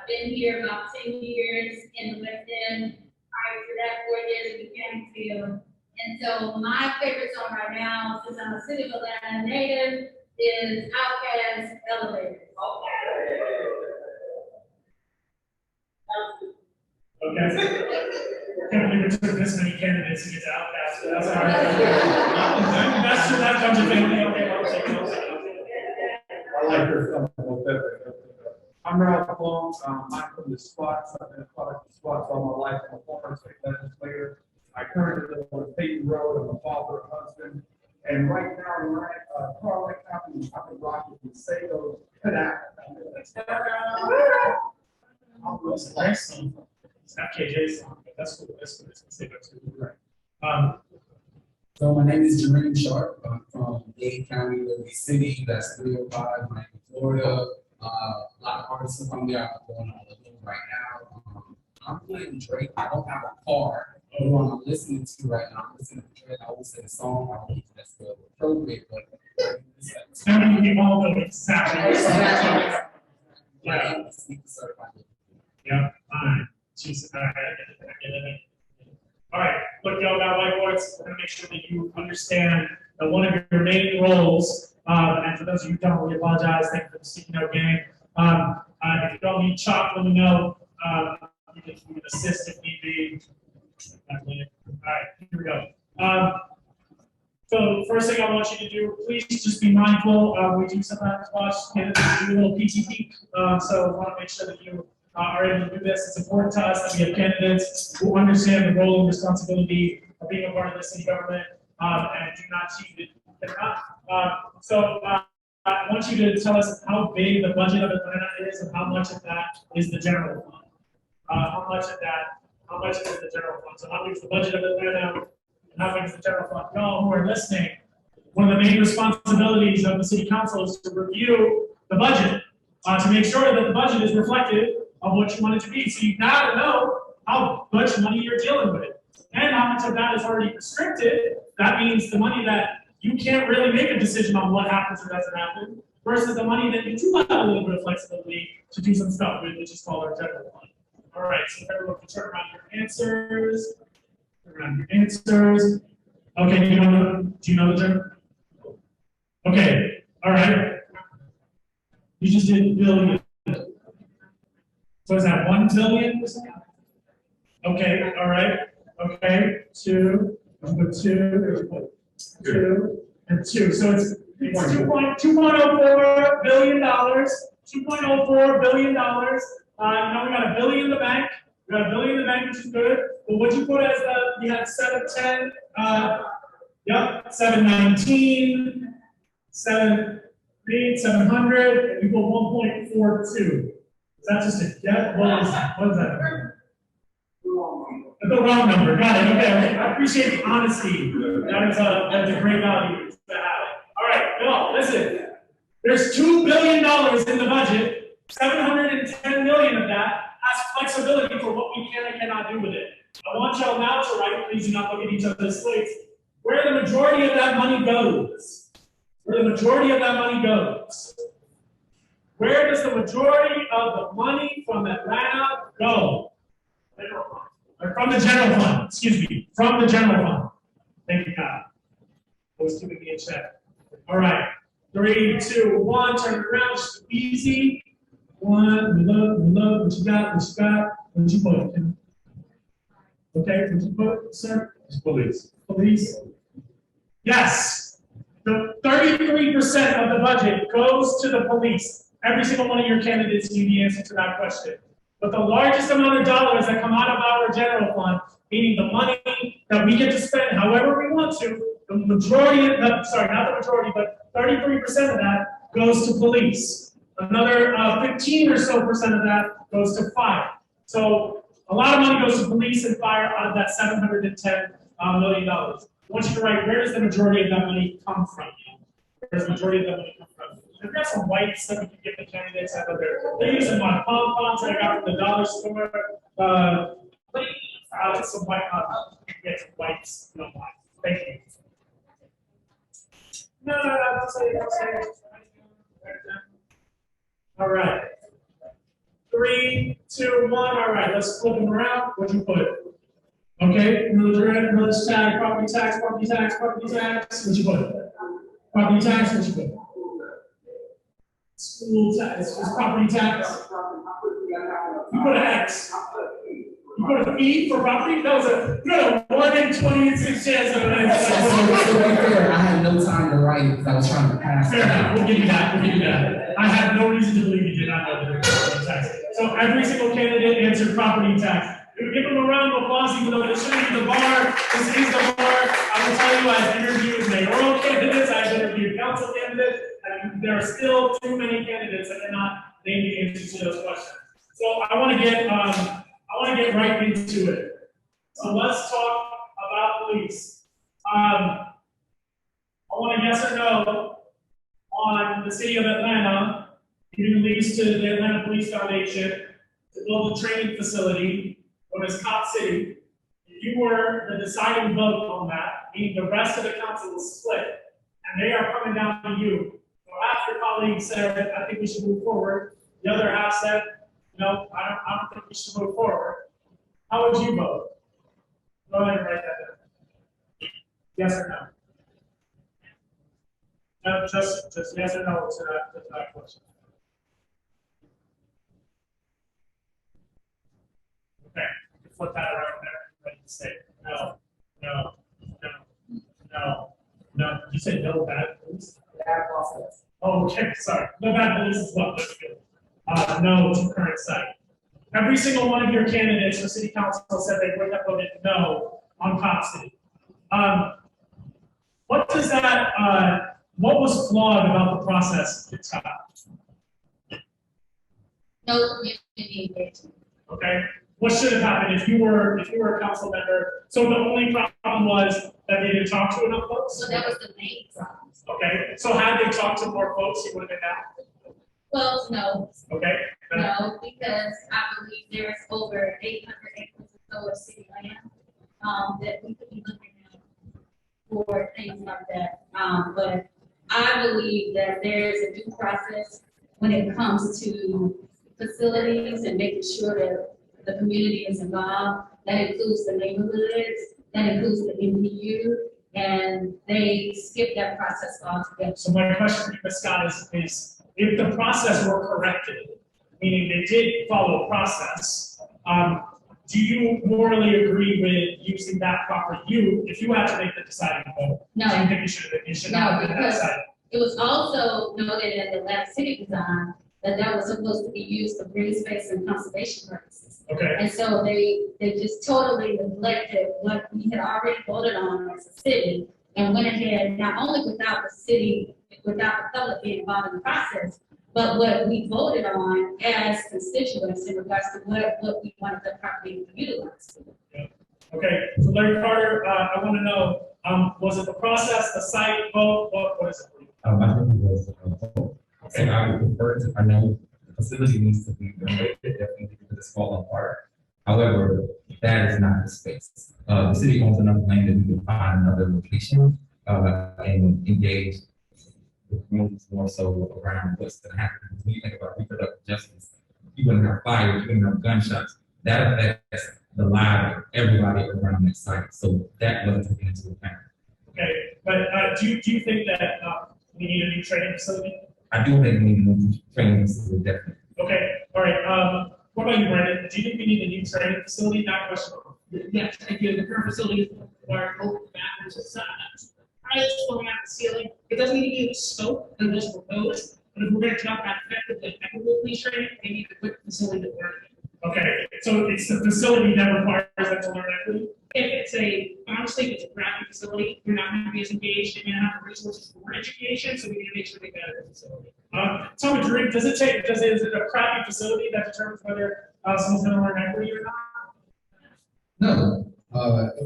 Been here about 10 years in the West End. Prior to that, 4 years in Mechanicsville. And so my favorite song right now, since I'm a city of Atlanta native, is Outkast Elevator. Okay. I can't believe it took this many candidates to get to Outkast, but that's all right. That's true, that comes to family. Okay, I'll take it. I like your film. I'm Ralph Long. I'm from the Spots. I've been a product of Spots all my life. I'm a former state legislator. I currently live on Peyton Road. I'm a father, a husband. And right now, we're at Carl Lake County, up in Rockford, and Sago, Connect. That's KJ's song, but that's cool. That's good. It's right. So my name is Jermaine Sharp. I'm from Dade County, Liberty City. That's 305, Miami, Florida. A lot of artists are from there. I'm going on the move right now. I'm playing Drake. I don't have a car. The one I'm listening to right now, I'm listening to Drake. I always say the song. I don't think that's the appropriate, but I mean, we all know exactly. Yeah. Yeah, fine. Jesus, all right, I get it. All right, look, y'all got whiteboards. We're gonna make sure that you understand that one of your main roles, and for those of you who don't, we apologize, thank you for the sticky note game. If you don't need chalk, let me know. You can assist if need be. All right, here we go. So first thing I want you to do, please just be mindful. We do sometimes watch candidates do a little PT peek. So I want to make sure that you are able to do this. It's important to us that we have candidates who understand the role and responsibility of being a part of the city government and do not cheat it. I want you to tell us how big the budget of Atlanta is and how much of that is the general fund. How much of it is the general fund? So how big is the budget of Atlanta? How big is the general fund? Y'all who are listening, one of the main responsibilities of the city council is to review the budget, to make sure that the budget is reflective of what you want it to be. So you gotta know how much money you're dealing with. And how much of that is already restricted. That means the money that you can't really make a decision on what happens or doesn't happen, versus the money that you do have a little bit of flexibility to do some stuff with, which is called our general fund. All right, so everyone can turn around your answers. Okay, do you know the term? Okay, all right. You just did billion. So is that 1 billion? Okay, all right. Okay, 2, and 2. So it's $2.04 billion. $2.04 billion. You know, we got a billion in the bank. We got a billion in the bank, which is good. But what you put as we had 710, yep, 719, 700, and we put 1.42. Is that just a guess? What is that? The wrong number. Got it. Okay. I appreciate the honesty. That's a great value to have. All right, y'all, listen. There's $2 billion in the budget. 710 million of that has flexibility for what we can and cannot do with it. I want y'all now to write, please do not look at each other's slates, where the majority of that money goes. Where the majority of that money goes. Where does the majority of the money from Atlanta go? Or from the general fund, excuse me, from the general fund. Thank you, God. Always keeping me in check. All right, 3, 2, 1, turn it around, just easy. 1, we love, what you got, what you put? Okay, what you put, sir? Police. Yes, the 33% of the budget goes to the police. Every single one of your candidates knew the answer to that question. But the largest amount of dollars that come out of our general fund, meaning the money that we get to spend however we want to, the majority of that, sorry, not the majority, but 33% of that goes to police. Another 15 or so percent of that goes to fire. So a lot of money goes to police and fire out of that $710 million. I want you to write, where does the majority of that money come from? Where does the majority of that money come from? I've got some whites that we can give the candidates. They're using my pom-poms that I got from the dollar store. Some white, get some whites. No, thank you. No, don't say it. All right. 3, 2, 1. All right, let's flip them around. What'd you put? Okay, village tag, property tax. What'd you put? Property tax, what'd you put? School tax, it's property tax. You put an X. You put a fee for property? That was you had a 1 in 26 chance of an X. I had no time to write because I was trying to pass. Fair enough, we'll give you that. I have no reason to believe you did not know the property tax. So every single candidate answered property tax. We give them a round of applause, even though this shouldn't be the bar. This is the bar. I will tell you, I've interviewed mayoral candidates, I've interviewed council candidates, and there are still too many candidates that cannot name the answers to those questions. So I want to get right into it. So let's talk about police. I want a yes or no on the city of Atlanta giving lease to the Atlanta Police Foundation to build a training facility known as Cop City. If you were the deciding vote on that, meaning the rest of the council was split, and they are coming down to you. So half your colleagues said, I think we should move forward. The other half said, no, I don't think we should move forward. How would you vote? Go ahead and write that down. Yes or no? No, just yes or no to that question. Okay, you can flip that around there. Ready to say no, no, no, no, no. You said no bad police? Bad process. Oh, okay, sorry. No bad police is what? That's good. No to current site. Every single one of your candidates for city council said they would have voted no on Cop City. What does that, what was flawed about the process, Scott? No community engagement. Okay, what should have happened if you were a council member? So the only problem was that they didn't talk to enough folks? So that was the main problem. Okay, so had they talked to more folks, you would have been happy? Well, no, Okay. no, because I believe there's over 800 acres or so of city land, that we could be looking at for things like that. But I believe that there's a due process when it comes to facilities and making sure that the community is involved. That includes the neighborhoods, that includes the MPU, and they skip that process altogether. So my question to Ms. Scott is if the process were corrected, meaning they did follow a process, do you morally agree with using that proper if you had to make the deciding vote? No. Do you think you should not No, have been because decided? it was also noted in the last city design that was supposed to be used for green space and conservation purposes. Okay, And so they just totally neglected what we had already voted on as a city and went ahead, not only without the public being involved in the process, but what we voted on as constituents in regards to what we wanted the property to utilize. okay, so Larry Carter, I want to know, was it the process, the site, vote, what is it? I think it was, so I would prefer to, I know the facility needs to be renovated, definitely because it's falling apart. However, that is not the space. The city owns enough land that we can find another location, and engage the communities more so around what's going to happen. When you think about reproductive justice, you wouldn't have fires, you wouldn't have gunshots. That affects the lives of everybody around that site. So that wasn't taken into account. Okay, but do you think that we need a new training facility? I do think we need a new training facility, definitely. Okay, all right. What about you, Brandon? Do you think we need a new training facility? Not question. Yes, I do. The current facility requires open bathrooms and sides. Tiles flowing out the ceiling. It doesn't need to be in scope and what's proposed, but if we're going to talk about effective and equitable police training, they need to put the facility to learn it. Okay, so it's the facility that requires them to learn equity? Honestly, if it's a crappy facility, you're not going to be as engaged, and you're not have the resources for education, so we need to make sure they get a facility. Tell me, Drew, is it a crappy facility that determines whether someone's going to learn equity or not? No,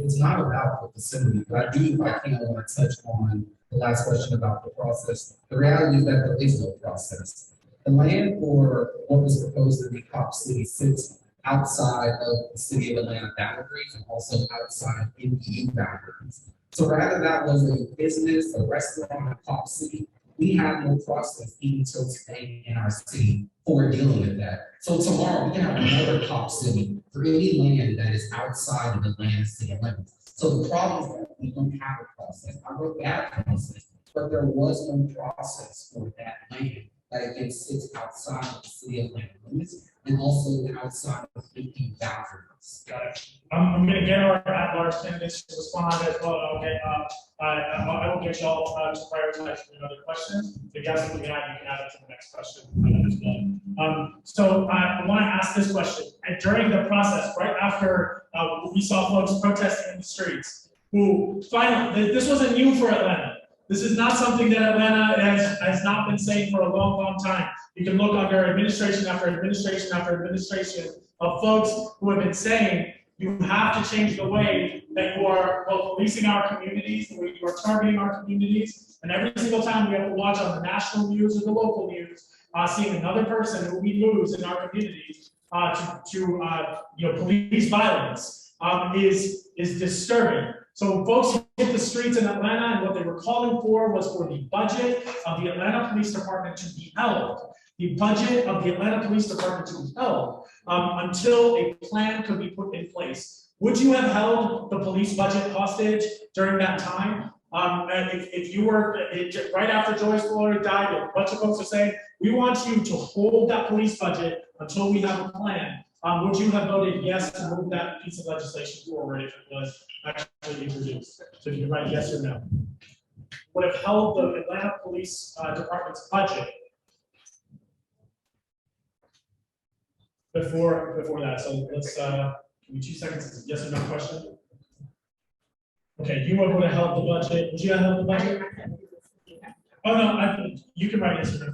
it's not about the facility, but I kind of want to touch on the last question about the process. The reality is that there is no process. The land for what was proposed to be Cop City sits outside of the city of Atlanta boundaries and also outside MPE boundaries. So rather that was a business, a restaurant in Cop City, we have no process even till today in our city for dealing with that. So tomorrow we can have another Cop City for any land that is outside of Atlanta city limits. So the problem is that we don't have a process. I wrote that process, but there was no process for that land that again sits outside of the city of Atlanta limits and also outside of 50 boundaries. Got it. I'm going to get our at-large candidates to respond as well. I will get y'all to prioritize other questions. If you have something to add, you can add it to the next question as well. So I want to ask this question. And during the process, right after we saw folks protesting in the streets, who finally, this wasn't new for Atlanta. This is not something that Atlanta has not been saying for a long, long time. You can look under administration after administration after administration of folks who have been saying, You have to change the way that you are both policing our communities, the way you are targeting our communities. And every single time we have to watch on the national news or the local news, seeing another person who we lose in our communities to police violence is disturbing. So folks hit the streets in Atlanta, and what they were calling for was for the budget of the Atlanta Police Department to be held. The budget of the Atlanta Police Department to be held until a plan could be put in place. Would you have held the police budget hostage during that time? If you were, right after George Floyd died, a bunch of folks are saying, we want you to hold that police budget until we have a plan. Would you have voted yes to move that piece of legislation forward if it was actually introduced? So if you write yes or no. Would have held the Atlanta Police Department's budget before that. So let's give me 2 seconds. It's a yes or no question. Okay, you would have held the budget. Would you have held the budget? Oh no, you can write yes or no.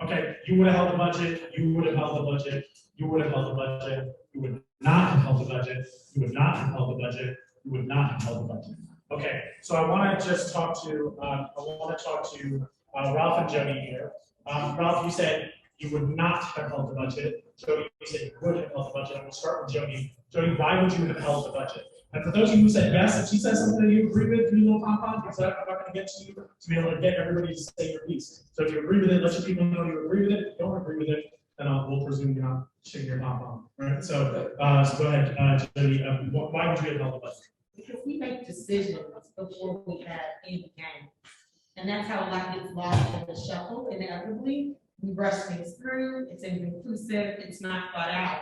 Okay, you would have held the budget. You would have held the budget. You would have held the budget. You would not have held the budget. You would not have held the budget. You would not have held the budget. Okay, so I want to just talk to Ralph and Jody here. Ralph, you said you would not have held the budget. Jody, you said you would have held the budget. I'm going to start with Jody. Jody, why would you have held the budget? And for those of you who said yes, if she says something that you agree with, do a little pom-pom, because I'm not going to get to you to be able to get everybody to say your piece. So if you agree with it, let your people know you agree with it. If you don't agree with it, then we'll presume you're not shaking your pom-pom. Right? So go ahead, Jody. Why would you have held the budget? Because we make decisions before we have any game. And that's how a lot gets lost in the shuffle inevitably. We rush things through, it's inconclusive, it's not thought out.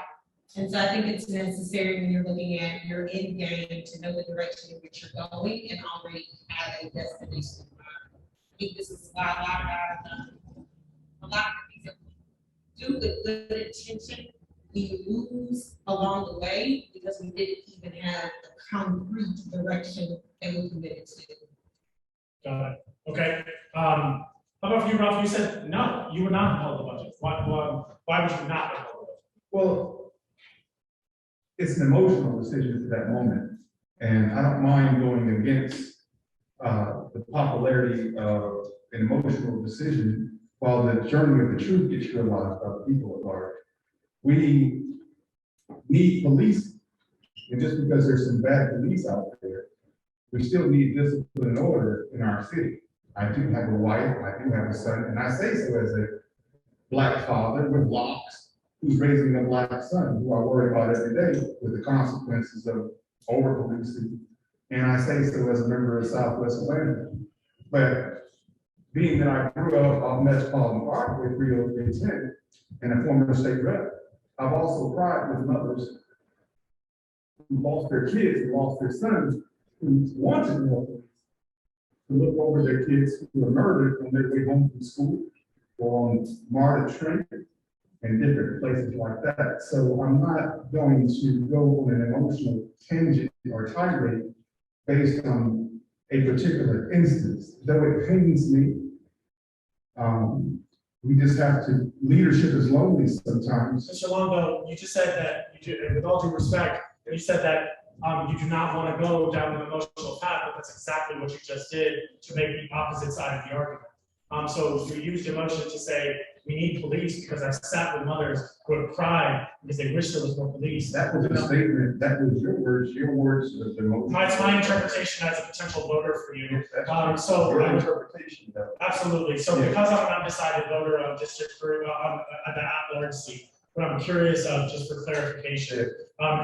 And so I think it's necessary when you're looking at your end game to know the direction in which you're going and already have a destination in mind. I think this is why a lot of things that we do with good intention, we lose along the way because we didn't even have a concrete direction that we're committed to. Got it. Okay. How about for you, Ralph? You said no, you would not have held the budget. Why would you not have held the budget? Well, it's an emotional decision at that moment. And I don't mind going against the popularity of an emotional decision while the journey of the truth gets realized by the people at large. We need police, and just because there's some bad police out there, we still need discipline and order in our city. I do have a wife, I do have a son, and I say so as a Black father with locks who's raising a Black son who I worry about every day with the consequences of over-policing. And I say so as a member of Southwest Atlanta. But being that I grew up on Metropolitan Parkway 30310 and a former state rep, I've also cried with mothers who lost their kids, who lost their sons, who wanted more police, to look over their kids who were murdered on their way home from school or on MARTA train and different places like that. So I'm not going to go on an emotional tangent or tirade based on a particular instance, though it pains me. We just have to, leadership is lonely sometimes. Mr. Longo, you just said that, and with all due respect, you said that you do not want to go down an emotional path, but that's exactly what you just did to make the opposite side of the argument. So you used emotion to say, we need police because I sat with mothers who have cried because they wish there was more police. That was a statement, that was your words was the emotion. It's my interpretation as a potential voter for you. Your interpretation. Absolutely. So because I'm an undecided voter of District 3, at the at-large seat, what I'm curious of, just for clarification,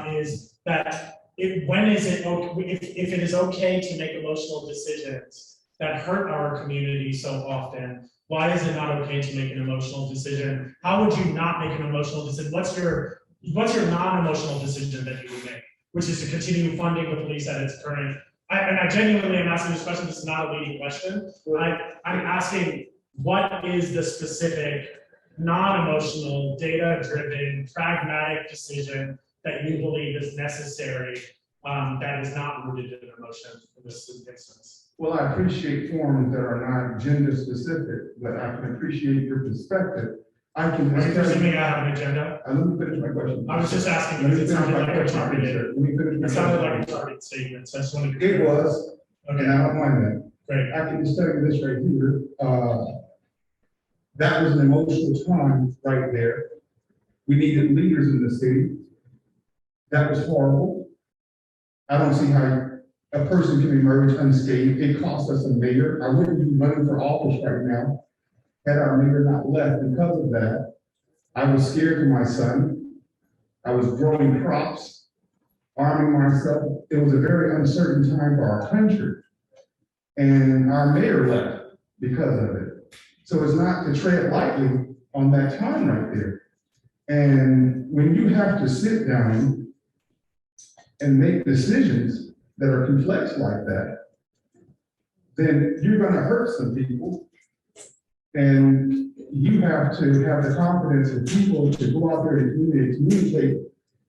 is that when is it okay, if it is okay to make emotional decisions that hurt our community so often, why is it not okay to make an emotional decision? How would you not make an emotional decision? What's your non-emotional decision that you would make, which is to continue funding the police at its current? And I genuinely am asking this question. This is not a leading question. I'm asking, what is the specific non-emotional, data-driven, pragmatic decision that you believe is necessary that is not rooted in emotion in this instance? Well, I appreciate forums that are not gender specific, but I can appreciate your perspective. I can. Are you presuming I have an agenda? Let me finish my question. I was just asking Let me because it finish sounded my like a question, targeted, sir. Let me finish my it sounded question. like a targeted statement, so I just wanted to. It was, and Okay, I don't mind that. great. I can just tell you this right here, that was an emotional time right there. We needed leaders in the city. That was horrible. I don't see how a person can emerge unscathed. It cost us a mayor. I wouldn't be running for office right now had our mayor not left because of that. I was scared for my son. I was growing crops, arming myself. It was a very uncertain time for our country. And our mayor left because of it. So it's not to tread lightly on that time right there. And when you have to sit down and make decisions that are complex like that, then you're gonna hurt some people. And you have to have the confidence of people to go out there and communicate.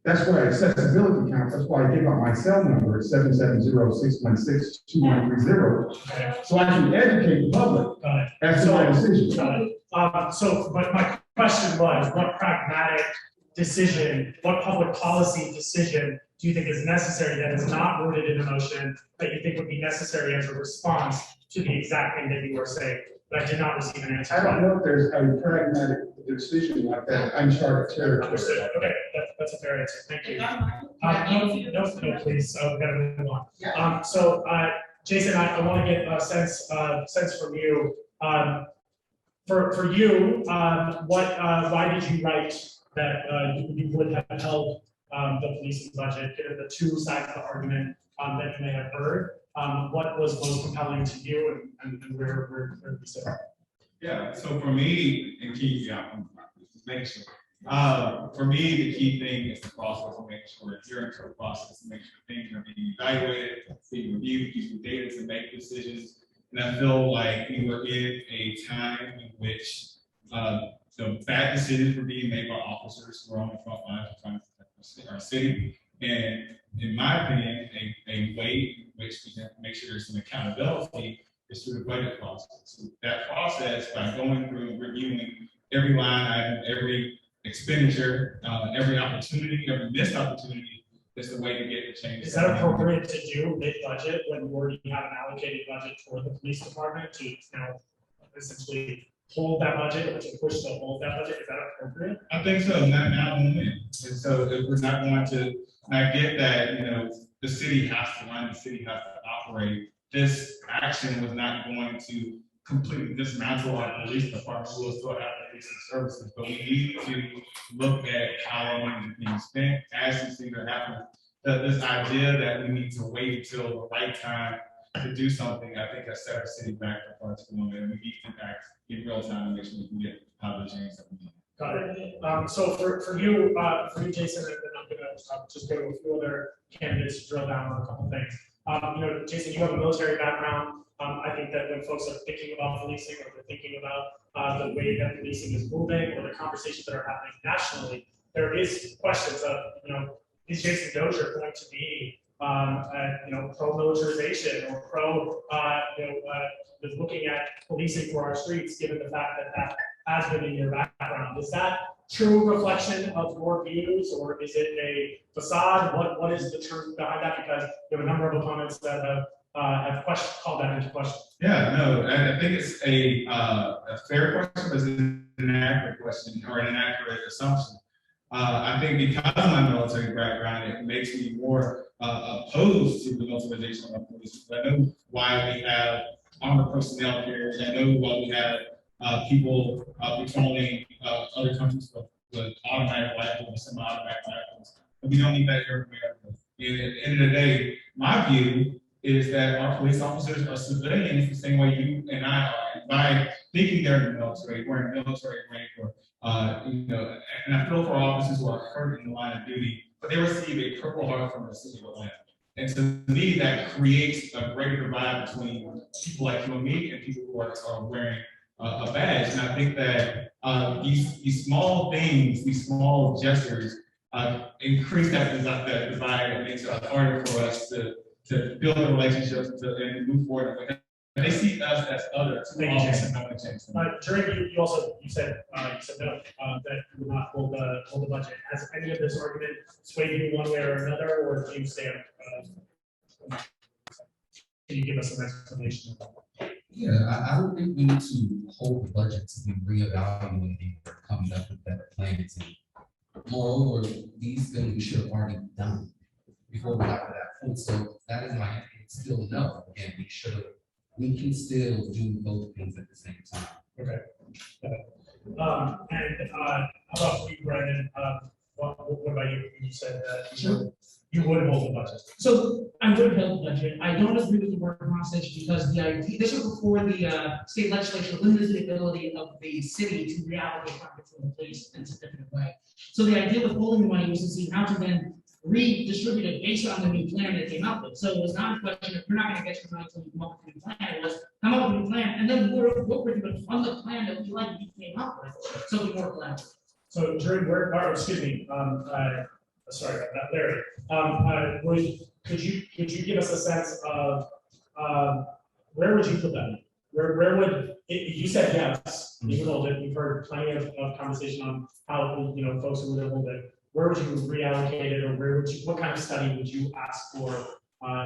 That's why accessibility counts. That's why I give out my cell number at 770-616-2130. So I can educate the public. Got it. As to my decision. Got it. But my question was, what pragmatic decision, what public policy decision do you think is necessary that is not rooted in emotion, that you think would be necessary as a response to the exact thing that you were saying? But I did not receive an answer. I don't know if there's a pragmatic decision like that, uncharted territory. Understood. Okay, that's a fair answer. Thank you. No, please. We gotta move on. Jason, I want to get a sense from you. For you, why did you write that you would have held the policing budget, given the two sides of the argument that you may have heard? What was most compelling to you, and where do we sit? Yeah, so for me, and key, I'm making sure. For me, the key thing is the process of making sure adhering to the process, to make sure things are being evaluated, being reviewed, using data to make decisions. And I feel like we were in a time in which the bad decisions were being made by officers who are on the front lines of trying to protect our city. And in my opinion, a way in which we can make sure there's some accountability is through the budget process. So that process, by going through and reviewing every line item, every expenditure, every opportunity, every missed opportunity, is the way to get the change. Is that appropriate to do mid-budget when you already have an allocated budget for the police department to essentially hold that budget or to push to hold that budget? Is that appropriate? I think so, not now and then. And so if we're not going to, I get that, the city has to run, the city has to operate. This action was not going to completely dismantle our police department. We will still have police services, but we need to look at how our money is being spent as these things are happening. This idea that we need to wait until the right time to do something, I think has set our city back for far too long, and we need to act in real time to make sure we can get positive change that we need. Got it. So for you, Jason, and then I'm gonna just go to a few other candidates to drill down on a couple things. Jason, you have a military background. I think that when folks are thinking about policing, or they're thinking about the way that policing is moving, or the conversations that are happening nationally, there is questions of, is Jason Dozier going to be, pro-militarization or looking at policing for our streets, given the fact that that has been in your background? Is that true reflection of your views, or is it a facade? What is the truth behind that? Because you have a number of opponents that have called that into question. Yeah, no, I think it's a fair question, but it's an inaccurate question or an inaccurate assumption. I think because of my military background, it makes me more opposed to the militarization of our police. I know why we have armored personnel here. I know why we have people patrolling other countries with automatic rifles, semi-automatic rifles. But we don't need that here in America. And at the end of the day, my view is that our police officers are civilians the same way you and I are. By thinking they're in the military, wearing military rank, or and I feel for officers who are hurt in the line of duty, but they receive a Purple Heart from the city of Atlanta. And to me, that creates a greater divide between people like you and me and people who are wearing a badge. And I think that these small things, these small gestures, increase that divide and makes it harder for us to build relationships and move forward. they see us as other. Thank you, Jason. Jason. During, you also, you said no, that you would not hold the budget. Has any of this argument swayed you one way or another, or do you stand? Can you give us some explanation about that? Yeah, I don't think we need to hold the budget to be reevaluating or coming up with better plans. And moreover, these things we should have already done before we got to that point. So that is my, it's still no. Again, we can still do both things at the same time. Okay. And how about you, Brandon? What about you? You said that you would hold the budget. So I would hold the budget. I don't agree with the work process because the idea, this was before the state legislature limited the ability of the city to reallocate funds from the police in a significant way. So the idea with holding the money was to see how to then redistribute it based on the new plan that came up with. So it was not a question of you're not going to get your money until you come up with a new plan. It was come up with a new plan, and then what we're doing on the plan that we like you came up with. So it'll be more collaborative. So during work, or excuse me, sorry about that, Larry. Could you give us a sense of where would you put that? Where would you said yes, you would hold it. You've heard plenty of conversation on how folks who would hold it. Where would you reallocate it, or what kind of study would you ask for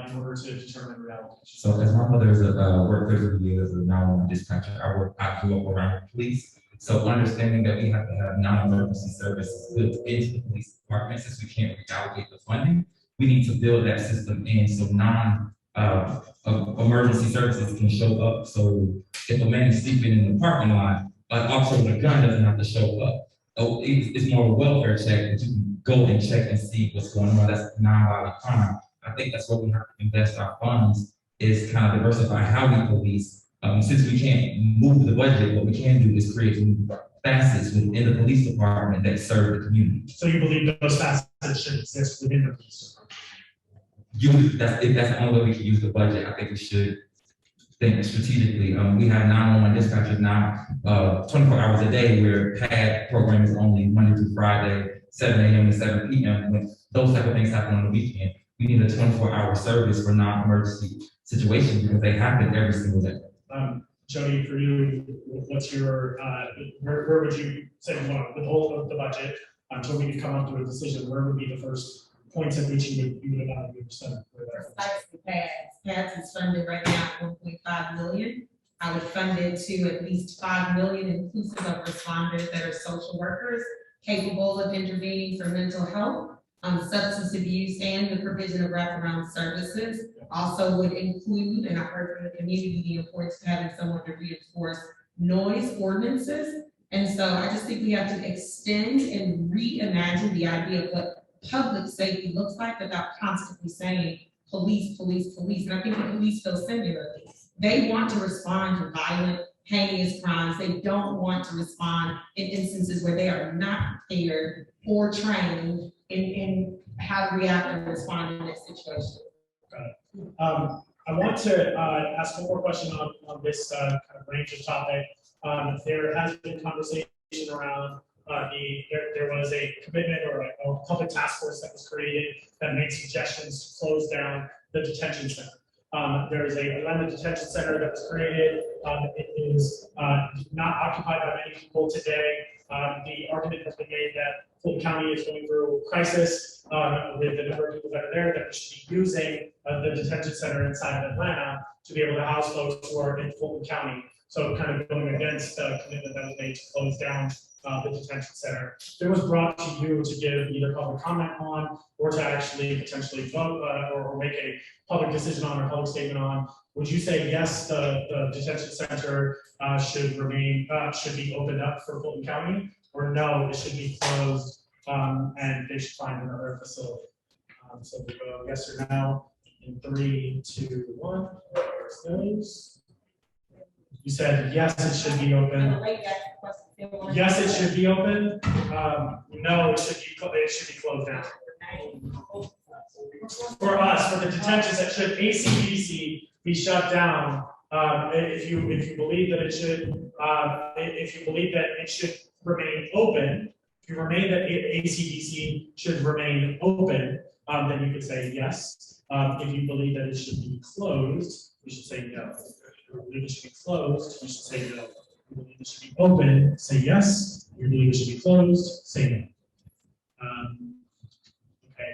in order to determine reallocation? So as my mother is worked 30 years as a 911 dispatcher, I grew up around the police. So understanding that we have to have non-emergency services built into the police department, since we can't reallocate the funding, we need to build that system in so emergency services can show up. So if a man is sleeping in the parking lot, an officer with a gun doesn't have to show up. Oh, it's more of a welfare check, that you can go and check and see what's going on. That's non-violent crime. I think that's where we have to invest our funds, is kind of diversify how we police. Since we can't move the budget, what we can do is create new facets within the police department that serve the community. So you believe those facets should exist within the police department? If that's the only way we can use the budget, I think we should think strategically. We have 911 dispatchers now, 24 hours a day, where PAD program is only Monday through Friday, 7 a.m. to 7 p.m. When those type of things happen on the weekend, we need a 24-hour service for non-emergency situations because they happen every single day. Jody, for you, what's your, where would you say you want to withhold the budget until we could come up to a decision? Where would be the first points at which you would evaluate your study? Besides the pads, pads is funded right now at 1.5 million. I would fund it to at least 5 million inclusive of responders that are social workers capable of intervening for mental health, substance abuse, and the provision of wraparound services. Also would include, and I heard from the community, the importance of having someone to reinforce noise ordinances. And so I just think we have to extend and reimagine the idea of what public safety looks like without constantly saying police, police, police. And I think the police feel similarly. They want to respond to violent, heinous crimes. They don't want to respond in instances where they are not prepared or trained in how to react and respond in that situation. I want to ask one more question on this kind of range of topic. There has been conversation around there was a commitment or a public task force that was created that made suggestions to close down the detention center. There is a Atlanta detention center that was created. It is not occupied by many people today. The argument has been made that Fulton County is going through a crisis with the number of people that are there, that we should be using the detention center inside of Atlanta to be able to house folks who are in Fulton County. So kind of going against the commitment that was made to close down the detention center. It was brought to you to give either public comment on, or to actually potentially vote or make a public decision on or public statement on. Would you say yes, the detention center should be opened up for Fulton County, or no, it should be closed and they should find another facility? So we go yes or no in 3, 2, 1. You said yes, it should be open. Yes, it should be open. No, it should be closed down. For us, for the detention center, should ACDC be shut down? If you believe that it should, if you believe that it should remain open, if you remain that ACDC should remain open, then you could say yes. If you believe that it should be closed, you should say no. you believe it should be closed, you should say no. If you believe it should be open, say yes. If you believe it should be closed, say no. Okay,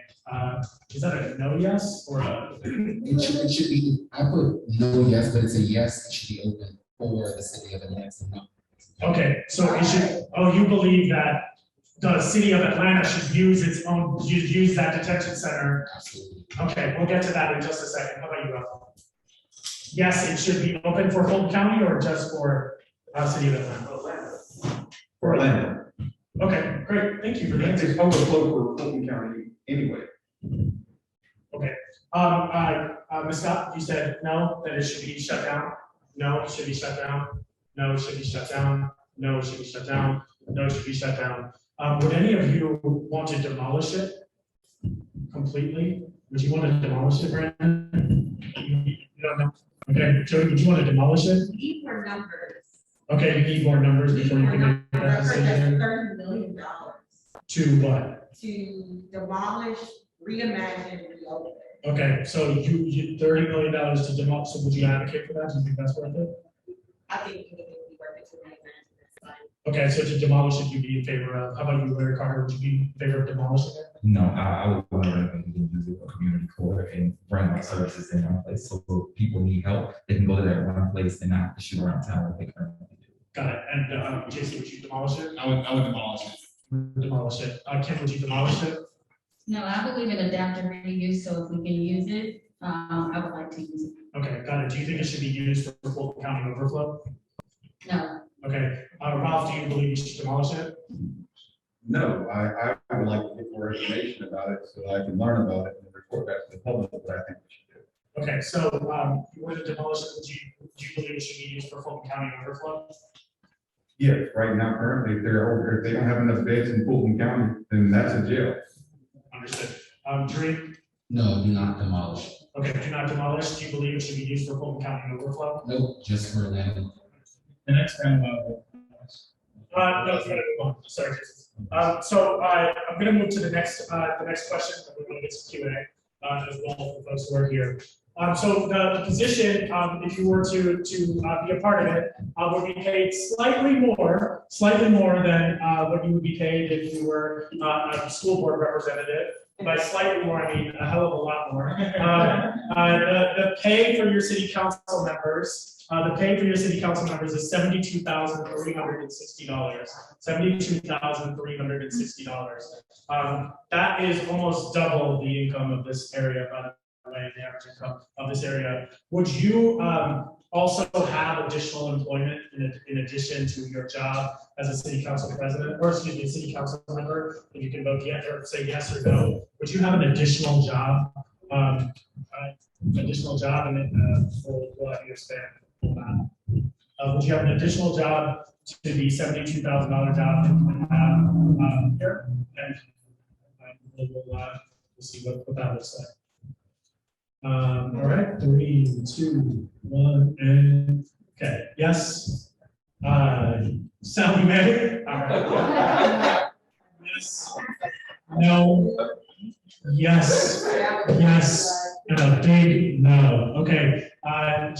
is that a no yes or a? It should be, I put no yes, but it's a yes, it should be open for the city of Atlanta. No. Okay, so it should, oh, you believe that the city of Atlanta should use its own, use that detention center? Absolutely. Okay, we'll get to that in just a second. How about you, Ralph? Yes, it should be open for Fulton County or just for city of Atlanta? For Atlanta. Okay, great. Thank you for the answer. It's overflow for Fulton County anyway. Okay. Ms. Scott, you said no, that it should be shut down. No, it should be shut down. No, it should be shut down. No, it should be shut down. No, it should be shut down. Would any of you want to demolish it completely? Would you want to demolish it, Brandon? You don't know. Okay, Joey, would you want to demolish it? We need more numbers. Okay, you need more numbers before you can make that That's decision. $30 million To what? to demolish, reimagine, reopen. Okay, so you $30 million to demolish, so would you advocate for that? Do you think that's worth it? I think it would be worth it to reimagine this site. Okay, so to demolish it, you'd be in favor of, how about you, Larry Carter, would you be in favor of demolishing it? No, I would want to use it for community court and bring our services in one place. So if people need help, they can go to that one place and not have to shoot around town like they currently do. Got it, and Jason, would you demolish it? I would demolish it. Demolish it. Kim, would you demolish it? No, I believe in adaptive reuse, so if we can use it, I would like to use it. Okay, got it. Do you think it should be used for Fulton County overflow? No, Okay, Ralph, do you believe you should demolish it? No, I would like to get more information about it so that I can learn about it and report back to the public what I think we should do. Okay, so you want to demolish it, do you believe it should be used for Fulton County overflow? Yes, right now, currently, if they don't have enough beds in Fulton County, then that's a jail. Understood. Drew? No, do not demolish. Okay, do not demolish. Do you believe it should be used for Fulton County overflow? Nope, just for Atlanta. The next time, No, it's gonna move on. Sorry, Jason. So I'm gonna move to the next question. We're gonna get some Q&A as well for folks who are here. So the position, if you were to be a part of it, would be paid slightly more than what you would be paid if you were a school board representative. By slightly more, I mean a hell of a lot more. The pay for your city council members. The pay for your city council members is $72,360. $72,360. That is almost double the income of this area, by the way, the average income of this area. Would you also have additional employment in addition to your job as a city council president, or excuse me, a city council member? If you can vote yes or say yes or no, would you have an additional job? And then we'll have you expand. Would you have an additional job to the $72,000 job that you have here? And we'll see what that looks like. All right, 3, 2, 1, and okay. Yes. Sally Mae. All right. Yes. No. Yes. Yes. And a big no. Okay.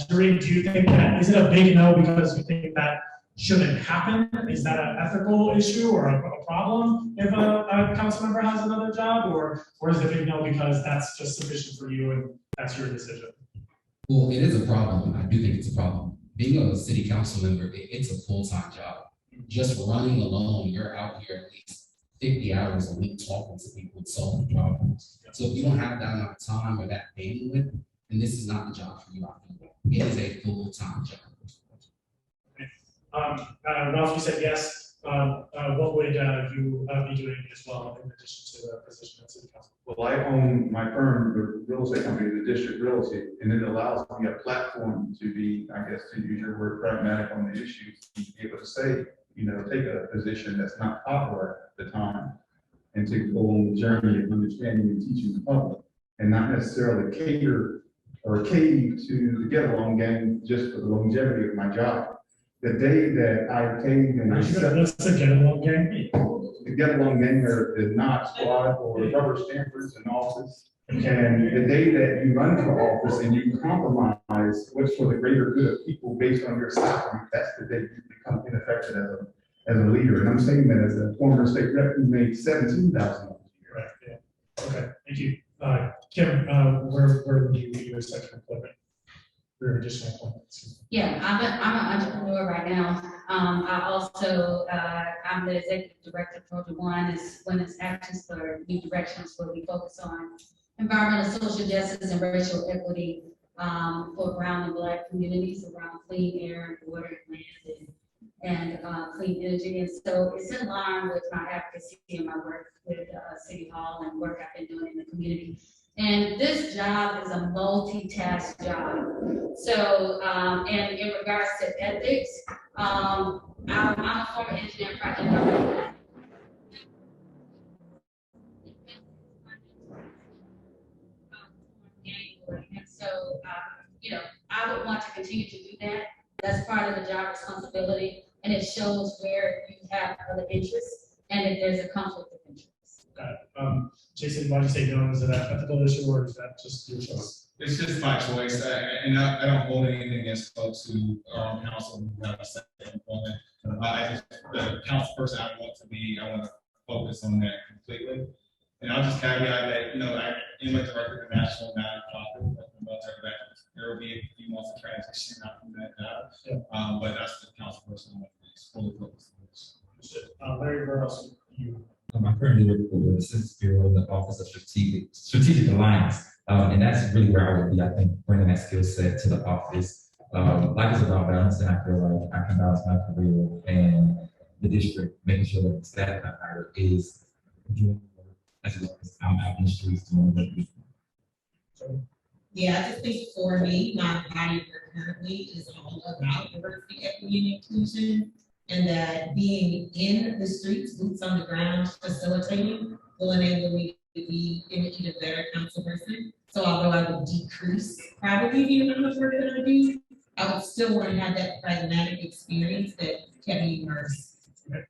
Doreen, do you think that, is it a big no because you think that shouldn't happen? Is that an ethical issue or a problem if a council member has another job, or is it a big no because that's just sufficient for you and that's your decision? Well, it is a problem. I do think it's a problem. Being a city council member, it's a full-time job. Just running alone, you're out here at least 50 hours a week talking to people and solving problems. So if you don't have that amount of time or that bandwidth, then this is not the job for you. It is a full-time job. Ralph, you said yes. What would you be doing as well in addition to the position at city council? Well, I own my firm, the real estate company, the district real estate, and it allows me a platform to be, I guess, to use your word, pragmatic on the issues, to be able to say, take a position that's not popular at the time, and to go on the journey of understanding and teaching the public, and not necessarily cater or cave to the get along game just for the longevity of my job. the day that I came and accepted Let's get along gang. the get along gang or the not squad or rubber stampers in office. And the day that you run for office and you compromise what's for the greater good of people based on your salary, that's the day you become ineffective as a leader. And I'm saying that as a former state rep who made $17,000 a year. Right, yeah. Okay, thank you. Kim, where would you leave your section employment? For additional appointments? Yeah, I'm an entrepreneur right now. I also, I'm the executive director of Project One, is Women's Actions for New Directions, where we focus on environmental, social justice, and racial equity for brown and black communities around clean air and water and land and clean energy. And so it's in line with my advocacy and my work with City Hall and work I've been doing in the community. And this job is a multitask job. So, and in regards to ethics, I'm a former engineer and project director. And so, you know, I would want to continue to do that. That's part of the job responsibility, and it shows where you have other interests and if there's a conflict of interest. Got it. Jason, why do you say no? Is it an ethical issue or is that just your choice? It's just my choice, and I don't hold anything against folks who are on council who have a second employment. I just, the council person I want to be, I want to focus on that completely. And I'll just caveat that, you know, I am a director of the national nonprofit, the military veterans. There will be a few months of transition out from that job, Yeah. But that's the council person I want to be fully focused on this. Larry, where else you? I currently work for the Census Bureau in the Office of Strategic Alliance. And that's really where I would be, I think, bringing that skill set to the office. Life is about balance, and I feel like I can balance my career and the district, making sure that the staff I hire is doing work as well as I'm out in the streets doing work. Yeah, I just think for me, my body work currently is all about diversity, equity, and inclusion. And that being in the streets, boots on the ground, facilitating, will enable me to be an even better council person. So although I would decrease probably the amount of work that I do, I would still want to have that pragmatic experience that kept me immersed. I'm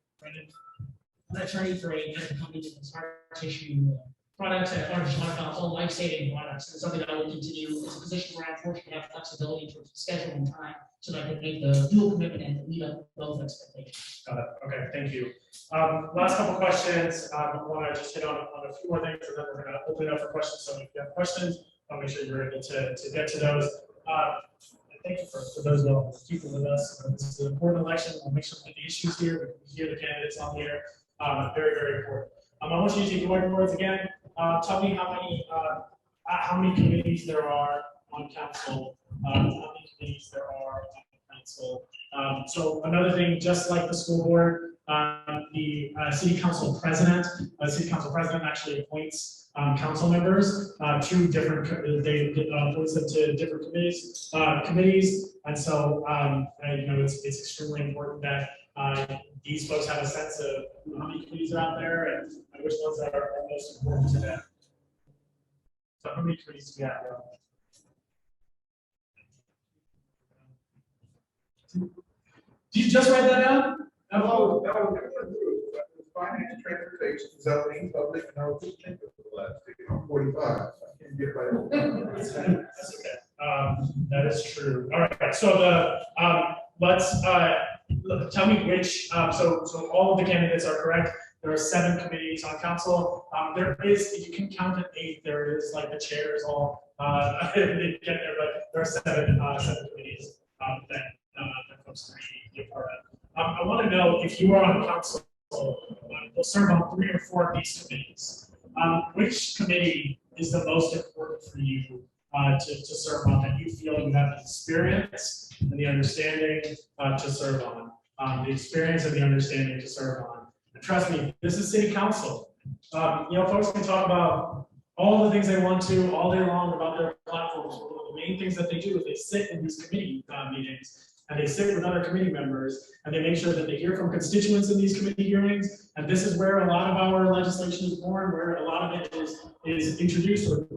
an attorney for a medical company that does hard tissue products and all life-saving products. It's something that I will continue. It's a position where I'm fortunate to have flexibility in terms of schedule and time so that I can make the dual commitment and meet up both expectations. Got it. Okay, thank you. Last couple questions. I want to just hit on a few more things, and then we're going to open it up for questions. So if you have questions, I'll make sure you're able to get to those. Thank you for those that are keeping with us. This is an important election. We'll make sure we get the issues here. We can hear the candidates on here. Very, very important. I want you to take your words again. Tell me how many committees there are on council. How many committees there are on council. So another thing, just like the school board, the city council president actually appoints council members to different. They appoints them to different committees, and so you know it's extremely important that these folks have a sense of how many committees are out there and which ones are most important to them. So how many committees do we have? Did you just write that down? No, finance, transportation, zoning, public, and I was just thinking of the last 45. I can't get right. That's okay. That is true. All right. So let's tell me which. So all of the candidates are correct. There are 7 committees on council. There is, you can count at 8. There is like the chairs all didn't get there, but there are 7 committees that folks can be a part of. I want to know if you are on council, will serve on 3 or 4 of these committees. Which committee is the most important for you to serve on that you feel you have the experience and the understanding to serve on? The experience and the understanding to serve on. And trust me, this is city council. You know, folks can talk about all the things they want to all day long about their platforms. One of the main things that they do is they sit in these committee meetings. And they sit with other committee members and they make sure that they hear from constituents in these committee hearings. And this is where a lot of our legislation is born, where a lot of it is introduced or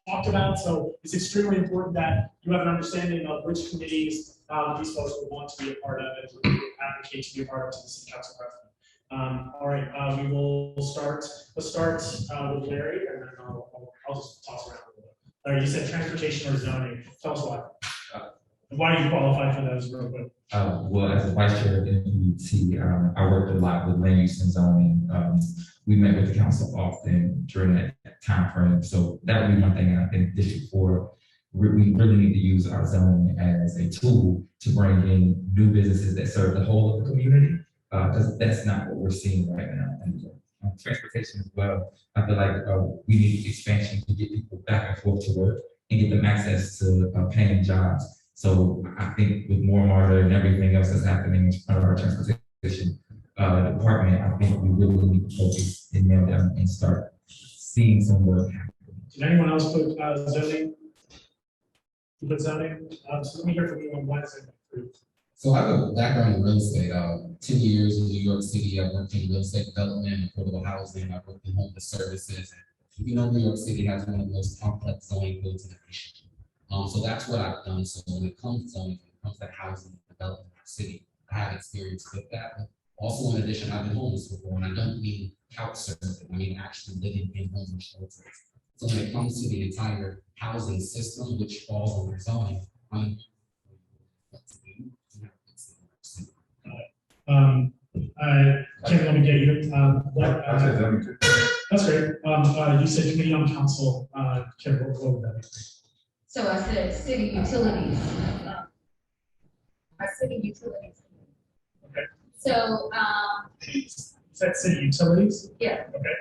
talked about. So it's extremely important that you have an understanding of which committees these folks will want to be a part of it, will advocate to be a part of the city council president. All right, we will start, let's start with Larry, and then I'll just toss around a little bit. Larry, you said transportation or zoning, tell us why. Why do you qualify for those real quick? Well, as a vice chair of the NPT, I worked a lot with land use and zoning. We met with the council often during that time frame. So that would be one thing. And I think District 4, we really need to use our zoning as a tool to bring in new businesses that serve the whole of the community, because that's not what we're seeing right now. And transportation as well. I feel like we need expansion to get people back and forth to work and get them access to paying jobs. So I think with more MARTA and everything else that's happening as part of our transportation department, I think we really need to focus and nail down and start seeing some work happen. Did anyone else put zoning? You put zoning? So let me hear from you on Wednesday. So I have a background in real estate, 10 years in New York City. I worked in real estate development, affordable housing. I worked in homeless services. And, you know, New York City has one of the most complex zoning codes in the nation. So that's what I've done. So when it comes to zoning, when it comes to housing and development in our city, I have experience with that. But also, in addition, I've been homeless before, and I don't mean couch surfing. I mean actually living in homeless shelters. So when it comes to the entire housing system, which falls under zoning, I'm Kim, let me get you. I said zoning too. That's great. You said committee on council. Kim, what would that be? So I said city utilities. Our city utilities. Okay. So, Is that city utilities? yeah. Okay.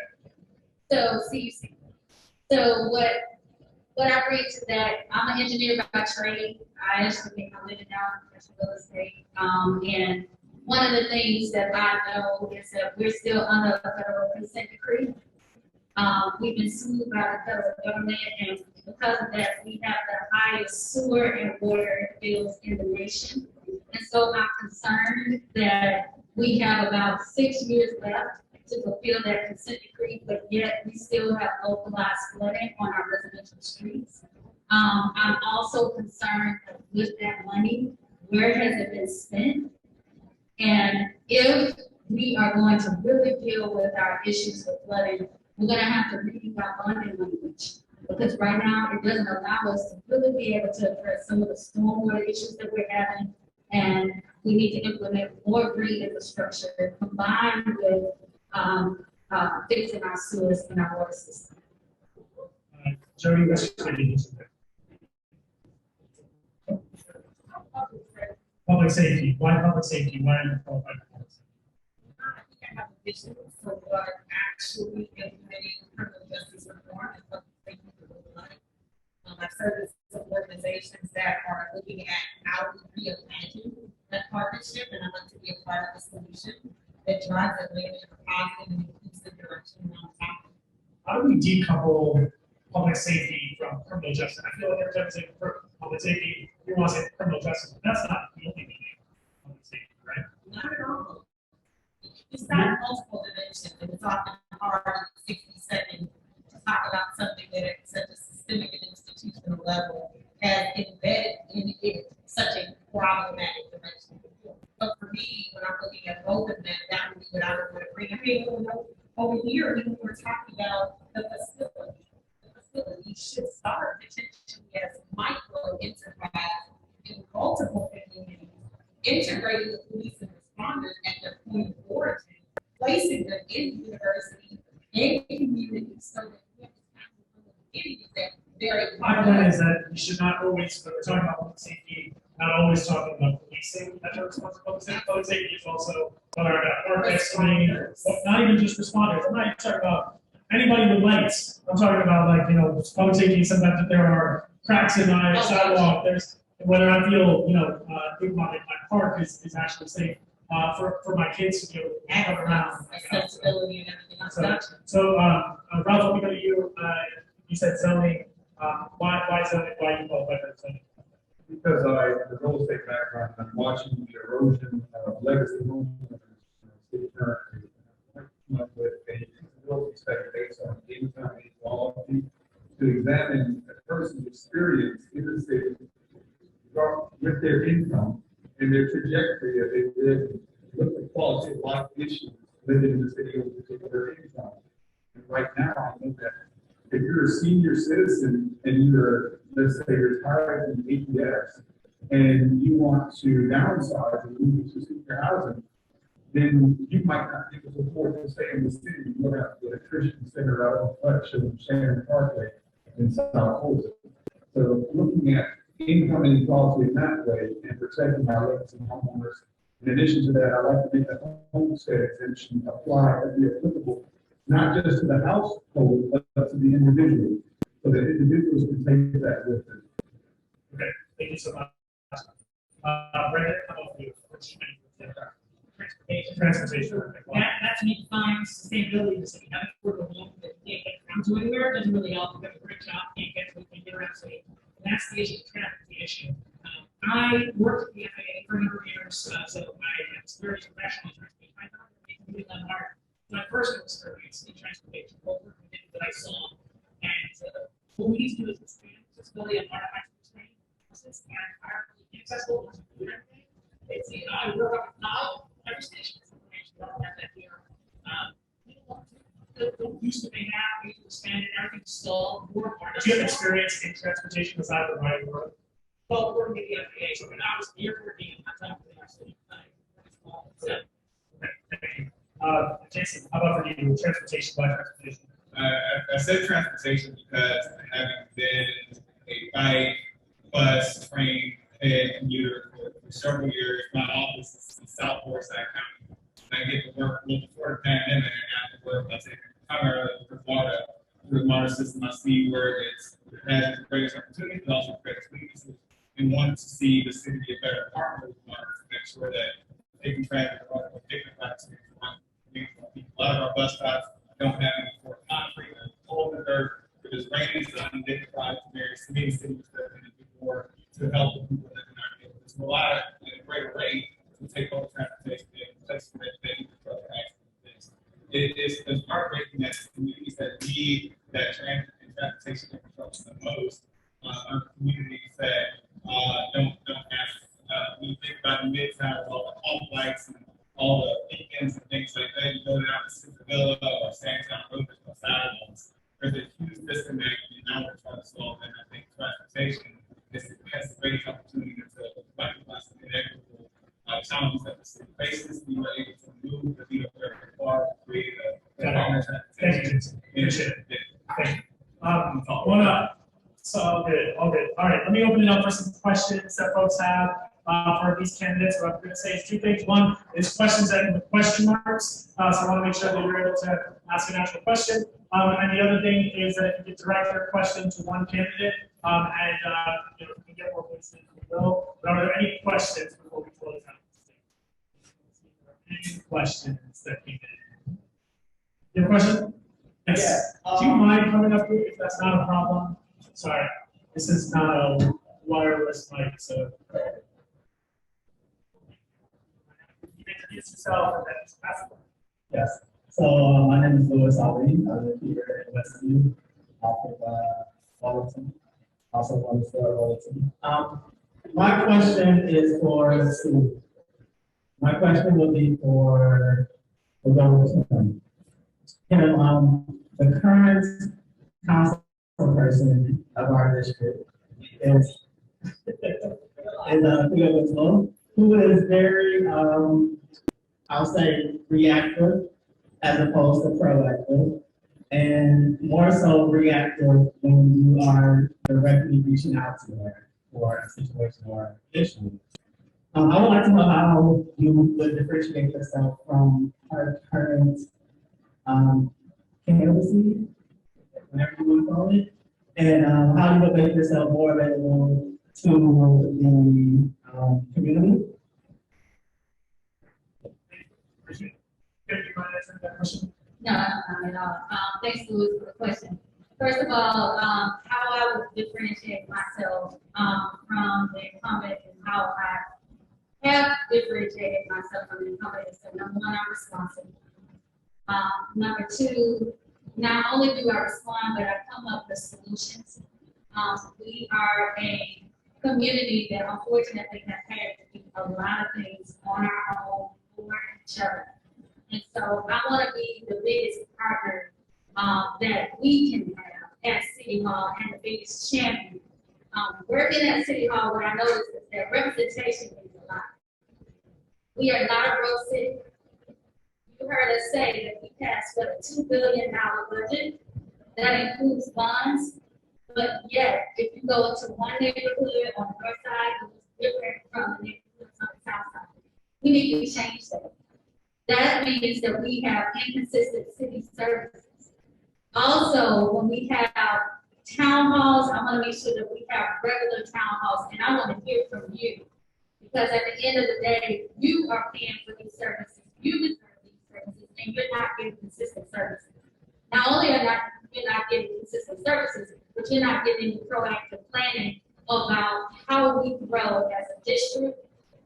So CUC. So what I bring to that, I'm an engineer by trade. I actually make my living now in commercial real estate. And one of the things that I know is that we're still under a federal consent decree. We've been sued by the federal government, and because of that, we have the highest sewer and water bills in the nation. And so I'm concerned that we have about 6 years left to fulfill that consent decree, but yet we still have localized flooding on our residential streets. I'm also concerned with that money, where has it been spent? And if we are going to really deal with our issues with flooding, we're gonna have to rethink our bonding language. Because right now, it doesn't allow us to really be able to address some of the stormwater issues that we're having. And we need to implement more green infrastructure combined with fixing our sewers and our water system. Jody, what's your opinion? Public safety. Why public safety? Why are you qualified for public safety? I have a vision for what actually implementing criminal justice reform and public safety will look like. I serve with some organizations that are looking at how we reimagine that partnership, and I'd like to be a part of the solution that drives it in a positive and inclusive direction on top. How do we decouple public safety from criminal justice? I feel like every time I say public safety, you want to say criminal justice, but that's not the only meaning of public safety, right? Not at all. It's got multiple dimensions, and it's often hard in 60 seconds to talk about something that at such a systemic and institutional level has embedded in it such a problematic dimension. But for me, when I'm looking at both of them, that would be what I would want to bring. I mean, over here, when we're talking about the facility should start potentially as micro enterprise in multiple communities, integrating the police and responders at their point of origin, placing them in universities and communities so that we have that very. My point is that we should not always, when we're talking about public safety, not always talking about policing as a responsibility. Public safety is also whether about work excavating, not even just responders. I'm not even talking about anybody with lights. I'm talking about, like, you know, public safety, sometimes if there are cracks in my sidewalk, there's whether I feel, you know, my park is actually safe for my kids to be able to come around. Accessibility and everything else. So Ralph, let me go to you. You said zoning. Why zoning? Why you qualify for zoning? Because I have a real estate background, I'm watching the erosion of legacy homes. With a disability study based on income inequality to examine a person's experience in the city, with their income and their trajectory that they live, with the quality of life issues living in the city with particular income. And right now, I know that if you're a senior citizen and you're, let's say, retired from APS, and you want to downsize and move to senior housing, then you might not be able to afford to stay in the city. You'll have to get a Christian center out of Fletcher, Shannon Parkway, in South Fulton. So looking at income inequality in that way and protecting our legacy homeowners. In addition to that, I'd like to make the homestead exemption apply and be applicable, not just to the household, but to the individual. So that individuals can take that with them. Okay, thank you so much. Brandon, how about you? Transportation. That to me defines sustainability in the city. Having affordable homes that can't get around to anywhere doesn't really help. We've got a great job, can't get around the city. That's the issue, traffic, the issue. I worked at the FAA for a number of years, so I have experience professional transportation. I thought it was really hard. My personal experience in transportation, what that I saw, and what we need to do is expand accessibility and artifacts expand. Since it's entirely inaccessible, it's do everything. It's I work up now every station is information about that here. The use that they have, we can expand it, everything's still more part. Do you have experience in transportation aside from riding work? Well, we're going to the FAA, so when I was here for being in contact with the actually, Okay, thank you. Jason, how about for you, transportation by transportation? I said transportation because having been a bike, bus, train, and commuter for several years, my office is in South Forsyth County. I get to work before the pandemic and after work, I take primarily through the water system. I see where it has the greatest opportunity, but also the greatest weaknesses, and want to see the city be a better partner with water to make sure that they can traffic or dignified to a lot of our bus stops don't have any for concrete or cold and dirt. If it's raining, it's undignified to various cities before to help the people that are not able to. So a lot of in a greater rate to take over transportation and place where they need to accidents. It's heartbreaking that communities that need that transit and transportation infrastructure the most are communities that don't have. When you think about the midtown, all the home lights and all the weekends and things like that, you go down to Cinderella or Sandtown Road, there's no sidewalks. There's a huge disconnect, and now we're trying to solve that. I think transportation has the greatest opportunity to recognize the inequitable challenges that the city faces. We were able to move the needle very far to create a Thank you, Jason. Appreciate it. Thank you. One up. So all good, all good. All right, let me open it up for some questions that folks have for these candidates. What I'm going to say is two things. One is questions that with question marks. So I want to make sure that you're able to ask an actual question. And the other thing is that if you can direct your question to one candidate, and you know, if you can get more places, we will. But are there any questions before we close out? Any questions that came in? You have a question? Yes. Do you mind coming up here if that's not a problem? Sorry, this is not a wireless mic, so. You introduce yourself and then just pass it. Yes. So my name is Louis Ali. I live here in Westview, off of Wellington. Also on the floor of Wellington. My question is for the city. My question will be for the government. The current council person of our district is who is very I'll say reactive as opposed to proactive, and more so reactive when you are directly reaching out to her for a situation or issue. I would like to know how you would differentiate yourself from her current candidacy, whatever you want to call it, and how you would make yourself more available to the community. No, not at all. Thanks, Louis, for the question. First of all, how I would differentiate myself from the incumbent and how I have differentiated myself from the incumbent is that number one, I'm responsive. Number two, not only do I respond, but I come up with solutions. We are a community that unfortunately have had to do a lot of things on our own for each other. And so I want to be the biggest partner that we can have at City Hall and the biggest champion. Working at City Hall, what I noticed is that representation means a lot. We are not a broke city. You heard us say that we passed a $2 billion budget. That includes bonds. But yet, if you go into one neighborhood on the north side, it's different from the neighborhoods on the south side. We need to change that. That means that we have inconsistent city services. Also, when we have town halls, I want to make sure that we have regular town halls, and I want to hear from you. Because at the end of the day, you are paying for these services, you deserve these services, and you're not getting consistent services. Not only are you're not getting consistent services, but you're not getting proactive planning about how we grow as a district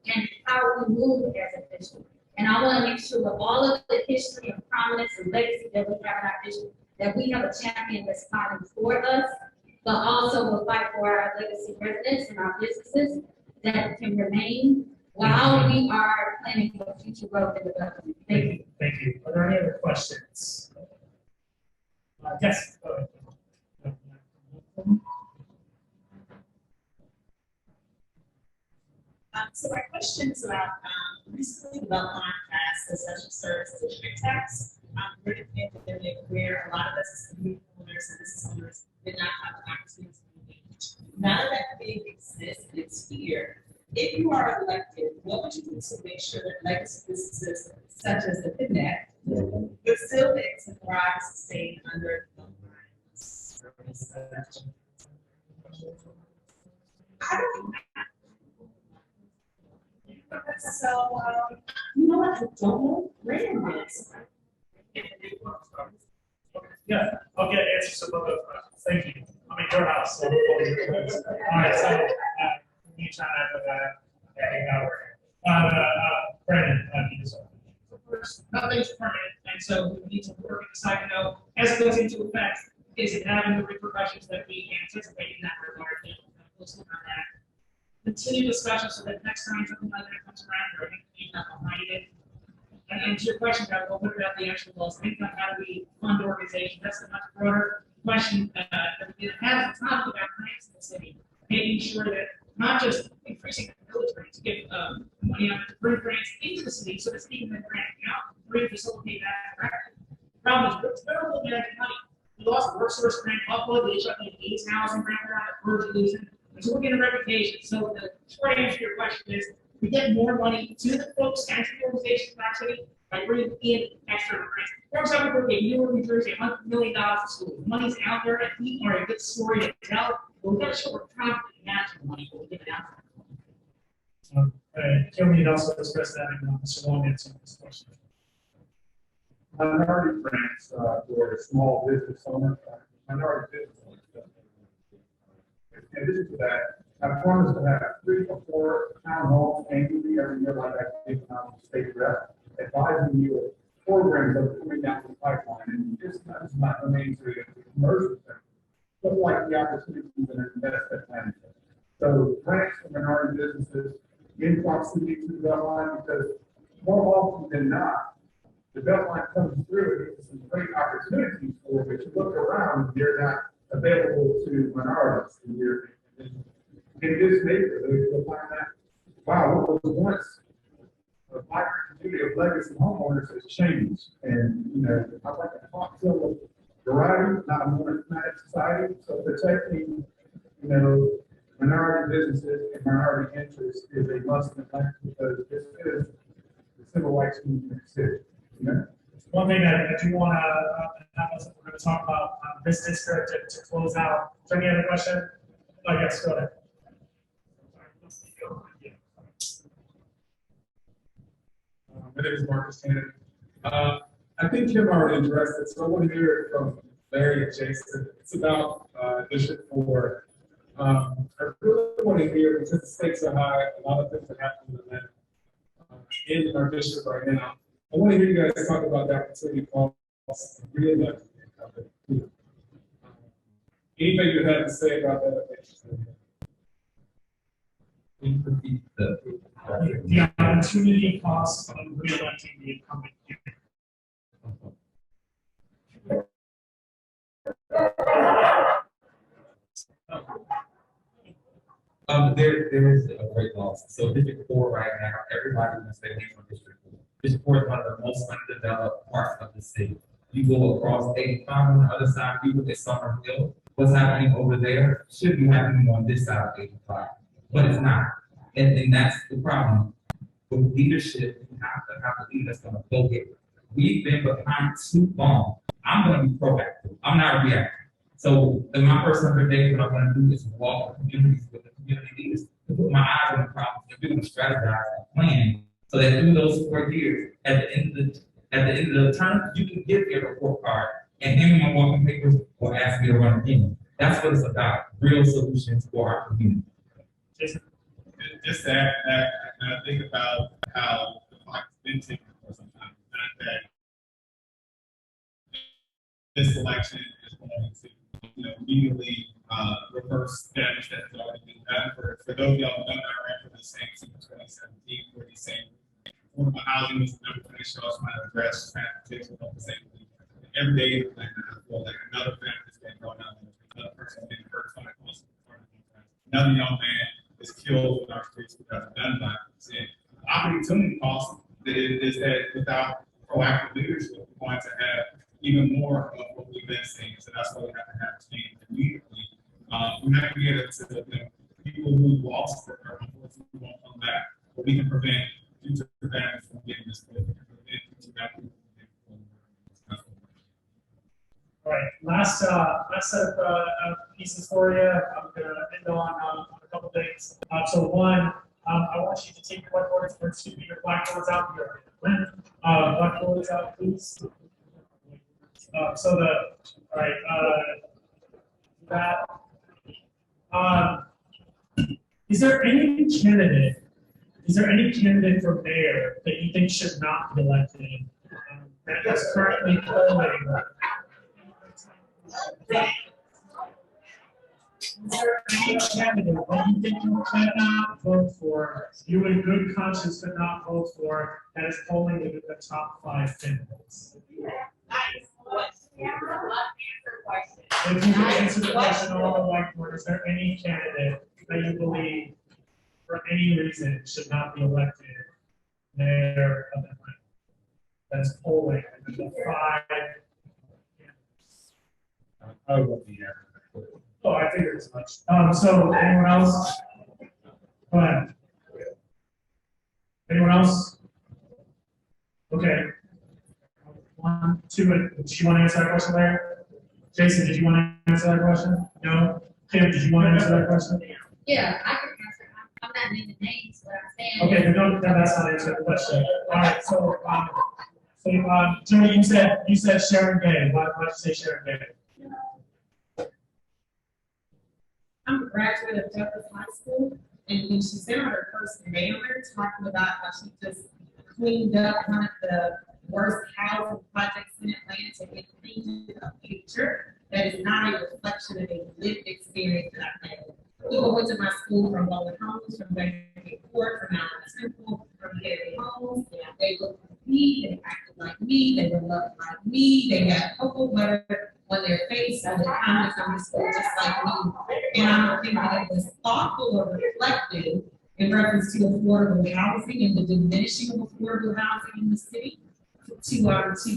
and how we move as a district. And I want to make sure with all of the history and prominence and legacy that we have in our district, that we have a champion that's fighting for us, but also will fight for our legacy residents and our businesses that can remain while we are planning for future growth and development. Thank you. Thank you. Are there any other questions? Yes, go ahead. So my question is about, recently Belmont passed the special service district tax. We're in a pandemic where a lot of us as community owners and business owners did not have the opportunity to engage. Now that thing exists, it's here. If you are elected, what would you do to make sure that legacy businesses such as the Connect will still be able to thrive and sustain under the I don't So, you know what, I don't know, random is. Yeah, I'll get answers to both those questions. Thank you. I'm in your house, so. All right, so, you try Brandon, you decide. First, nothing's permanent, and so we need to work and decide to know, as it goes into effect, is it having the repercussions that we anticipate in that regard? And let's look on that. Continue discussion so that next time something like that comes around, or anything not behind it. And to your question about what about the actual laws, think about how do we fund organizations. That's a much broader question that it has a topic about grants in the city, making sure that not just increasing the village grants, to get money out to bring grants into the city so that Steve can grant out, bring facilitate that directly. Problem is, we're terrible managing money. We lost the workforce grant, Buffalo, they shut down AIDS housing grant around the verge of losing. And so we're getting a reputation. So the short answer to your question is we get more money to the folks and to the organizations in our city by bringing in extra grants. For example, we're getting New Jersey $100 million to schools. The money's out there and we are a good story to tell. But we've got to show we're confident in national money when we get it out there. Can we also express that in Mr. Long answer this question? Minority grants for small business owners, minority business owners. In addition to that, I promised to have 3 or 4 town halls annually every year, like I did when I was state rep, advising you of programs that are coming down the pipeline, and just not remain to the commercial sector, but like the opportunities in investment management. So grants for minority businesses in proximity to the Beltline, because more often than not, the Beltline comes through and some great opportunities for it, but you look around, they're not available to minorities in this neighborhood. You'll find that, wow, what was once a vibrant community of legacy homeowners has changed. And, you know, I like to talk to of variety, not a monochromatic society. So protecting, you know, minority businesses and minority interests is a must in life, because this is the civil rights movement in the city. You know? One thing that you want to, we're going to talk about this district to close out. Is there any other question? Oh, yes, go ahead. My name is Marcus Cannon. I think Kim already addressed it, so I want to hear it from Larry and Jason. It's about District 4. I really want to hear, because the stakes are high, a lot of things are happening in our district right now. I want to hear you guys talk about the opportunity costs, re-election. Anything you have to say about that? Can you repeat The opportunity cost of re-electing the incumbent. There is a great loss. So District 4 right now, everybody in the state is from District 4. District 4 is one of the most undeveloped parts of the city. You go across 85 on the other side, you look at Summer Hill, what's happening over there should be happening on this side of 85, but it's not. And that's the problem. With leadership, you have to have a leader that's gonna go get it. We've been behind too long. I'm gonna be proactive. I'm not reactive. So in my first 100 days, what I'm gonna do is walk the communities with the community leaders to put my eyes on the problems and we're gonna strategize and plan so that through those 4 years, at the end of the term, you can get your report card and hand me my walking papers or ask me to run again. That's what it's about, real solutions for our community. Just that, and I think about how the clock has been ticking for some time. Not that this election is going to, immediately reverse damage that has already been done. For those of y'all who don't know, I ran for the same seat in 2017 for the same affordable housing was the number one issue I was trying to address transportation on the same thing. Every day in Atlanta, I feel like another family is getting thrown out, another person getting hurt, another young man is killed in our streets because of gun violence. And opportunity cost is that without proactive leadership, we're going to have even more of what we've been seeing. So that's why we have to have change immediately. We're not going to get into people who lost or unfortunately won't come back, but we can prevent future families from getting this way. All right, last set of pieces for you. I'm gonna end on a couple things. So one, I want you to take your whiteboards, or excuse me, your blackboards out here. Blackboards out, please. Is there any candidate for mayor that you think should not be elected that is currently polling? Is there any candidate that you think you cannot vote for, you in good conscience could not vote for, that is polling within the top 5 candidates? If you can answer the question on the whiteboard, is there any candidate that you believe, for any reason, should not be elected mayor of Atlanta? That's polling within the 5 candidates. I would be here. Oh, I figured as much. So anyone else? Go ahead. Anyone else? Okay. 1, 2, and did you want to answer that question, Larry? Jason, did you want to answer that question? No? Kim, did you want to answer that question? Yeah, I can answer. I'm not naming names, but I'm saying. Okay, then no, that's not answering the question. All right, so, Jimmy, you said Sharon Gay. Why'd you say Sharon Gay? I'm a graduate of Douglas High School, and when she sent out her first mailer talking about how she just cleaned up one of the worst housing projects in Atlanta and painted a picture that is not a reflection of a lived experience that I've had. People went to my school from Bowling Homes, from Banking Court, from Allen Temple, from Harry Homes. They looked like me, they acted like me, they were loved like me, they had cocoa butter on their face all the time they come to school just like me. And I'm thinking it was thoughtful or reflective in reference to affordable housing and the diminishing of affordable housing in the city to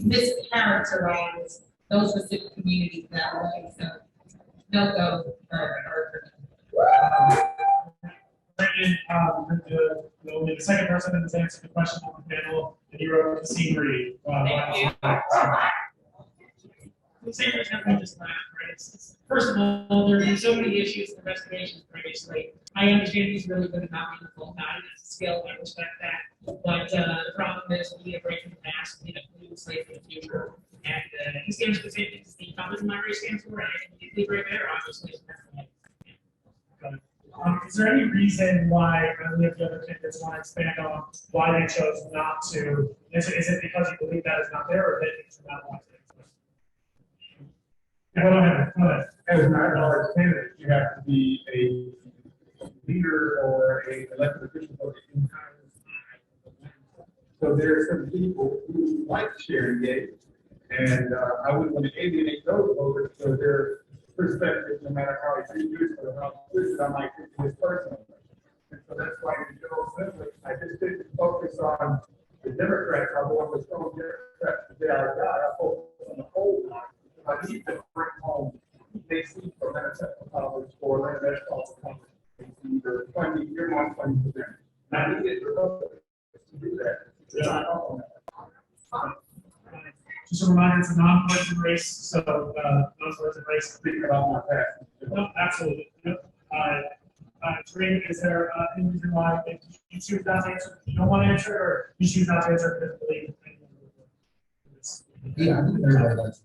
mischaracterize those specific communities that way. So no go for Brandon, the second person that has answered the question on the panel, and he wrote the scenery. The same reason I just laughed, right? First of all, there have been so many issues in investigations previously. I understand he's really good at not being a full time. It's a skill, I respect that. But the problem is we need a break from the past, we need a clean slate for the future. And he stands for the same things the Thomas Library stands for, and he's right there, obviously. Is there any reason why any of the other candidates want to expand on why they chose not to? Is it because you believe that is not there, or that it's not want to? Go ahead. As an at-large candidate, you have to be leader or a elected official for the entire time. So there are some people who like to share and engage, and I wouldn't want to alienate those voters for their perspective, no matter how it's used or how it's I might think this person. And so that's why in the General Assembly, I just didn't focus on the Democrats, although I was strong Democrats today, I focus on the whole lot. I need to bring home DC for Minnesota College or Minnesota College. Either funding, your money funding for them. And I need it to do that. Just a reminder, it's a non-partisan race, so, non-partisan race. Thinking about my past. No, absolutely. Yep. Tareen, is there any reason why if you choose not to answer, you don't want to answer, or you choose not to answer because you believe? Yeah, I think everybody that's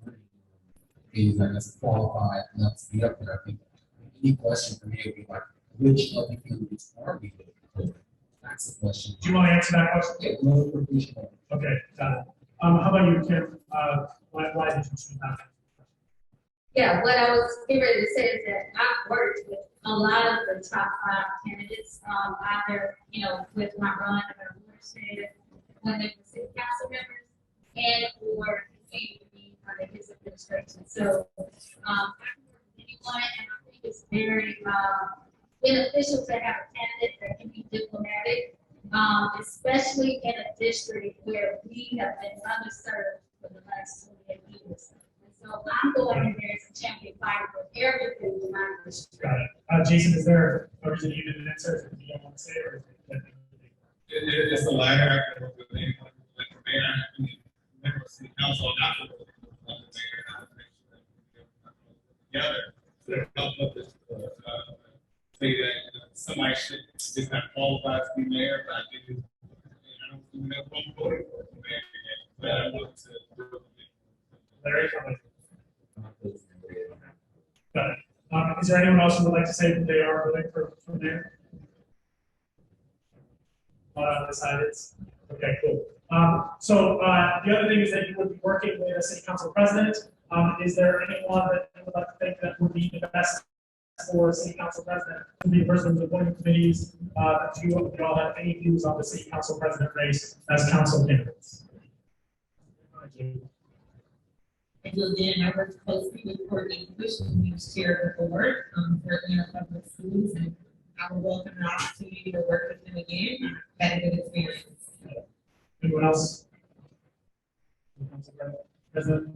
is, I guess, qualified enough to be up there. I think any question for me would be like, which of the candidates are we? That's the question. Do you want to answer that question? Yeah, no, appreciate it. Okay, got it. How about you, Kim? Why did you choose not to? Yeah, what I was getting ready to say is that I've worked with a lot of the top 5 candidates, either, with my run or when they were city council members and or continue to be under his administration. So, I can work with anyone, and I think it's very beneficial to have a candidate that can be diplomatic, especially in a district where we have been underserved for the last 28 years. So I'm going in there as a champion fighter for everything in my district. Got it. Jason, is there a reason you didn't answer? Do you don't want to say it, or is it? It's the latter. I work with mayor, member of city council, not the mayor, not the together. To help us say that somebody should just not qualify to be mayor, but I think I don't even know who I'm voting for mayor again. But I want to. Larry, got it. Is there anyone else who would like to say that they are voting for mayor? Undecided. Okay, cool. So the other thing is that you would be working with a city council president. Is there anyone that you would like to think that would be the best for city council president to be the person who's appointing committees? Do you all have any views on the city council president race as council candidates? And then I worked closely with Courtney Bush, who's chair of the board for Public Schools, and I would welcome the opportunity to work with him again. I had a good experience. Anyone else? President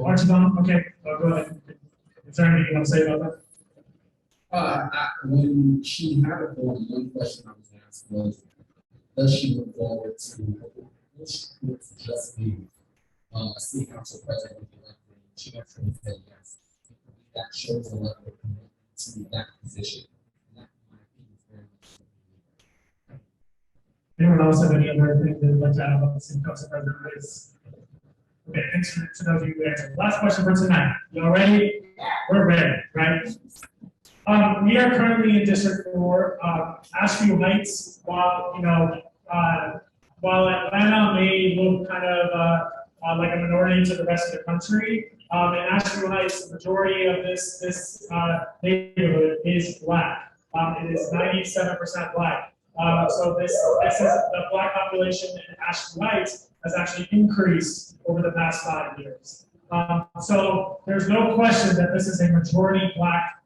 Archibald, okay, go ahead. Is there anything you want to say about that? When she had a form, one question I was asked was, does she look forward to just be a city council president? She actually said yes. That shows a level of commitment to that position. That, in my opinion, is very much. Anyone else have any other thing they'd like to add about the city council president race? Okay, thanks to those of you who answered. Last question for tonight. Y'all ready? We're ready, right? We are currently in District 4, Ashview Heights. While Atlanta may look kind of like a minority to the rest of the country, in Ashview Heights, the majority of this neighborhood is Black. It is 97% Black. So this is the Black population in Ashview Heights has actually increased over the past 5 years. So there's no question that this is a majority Black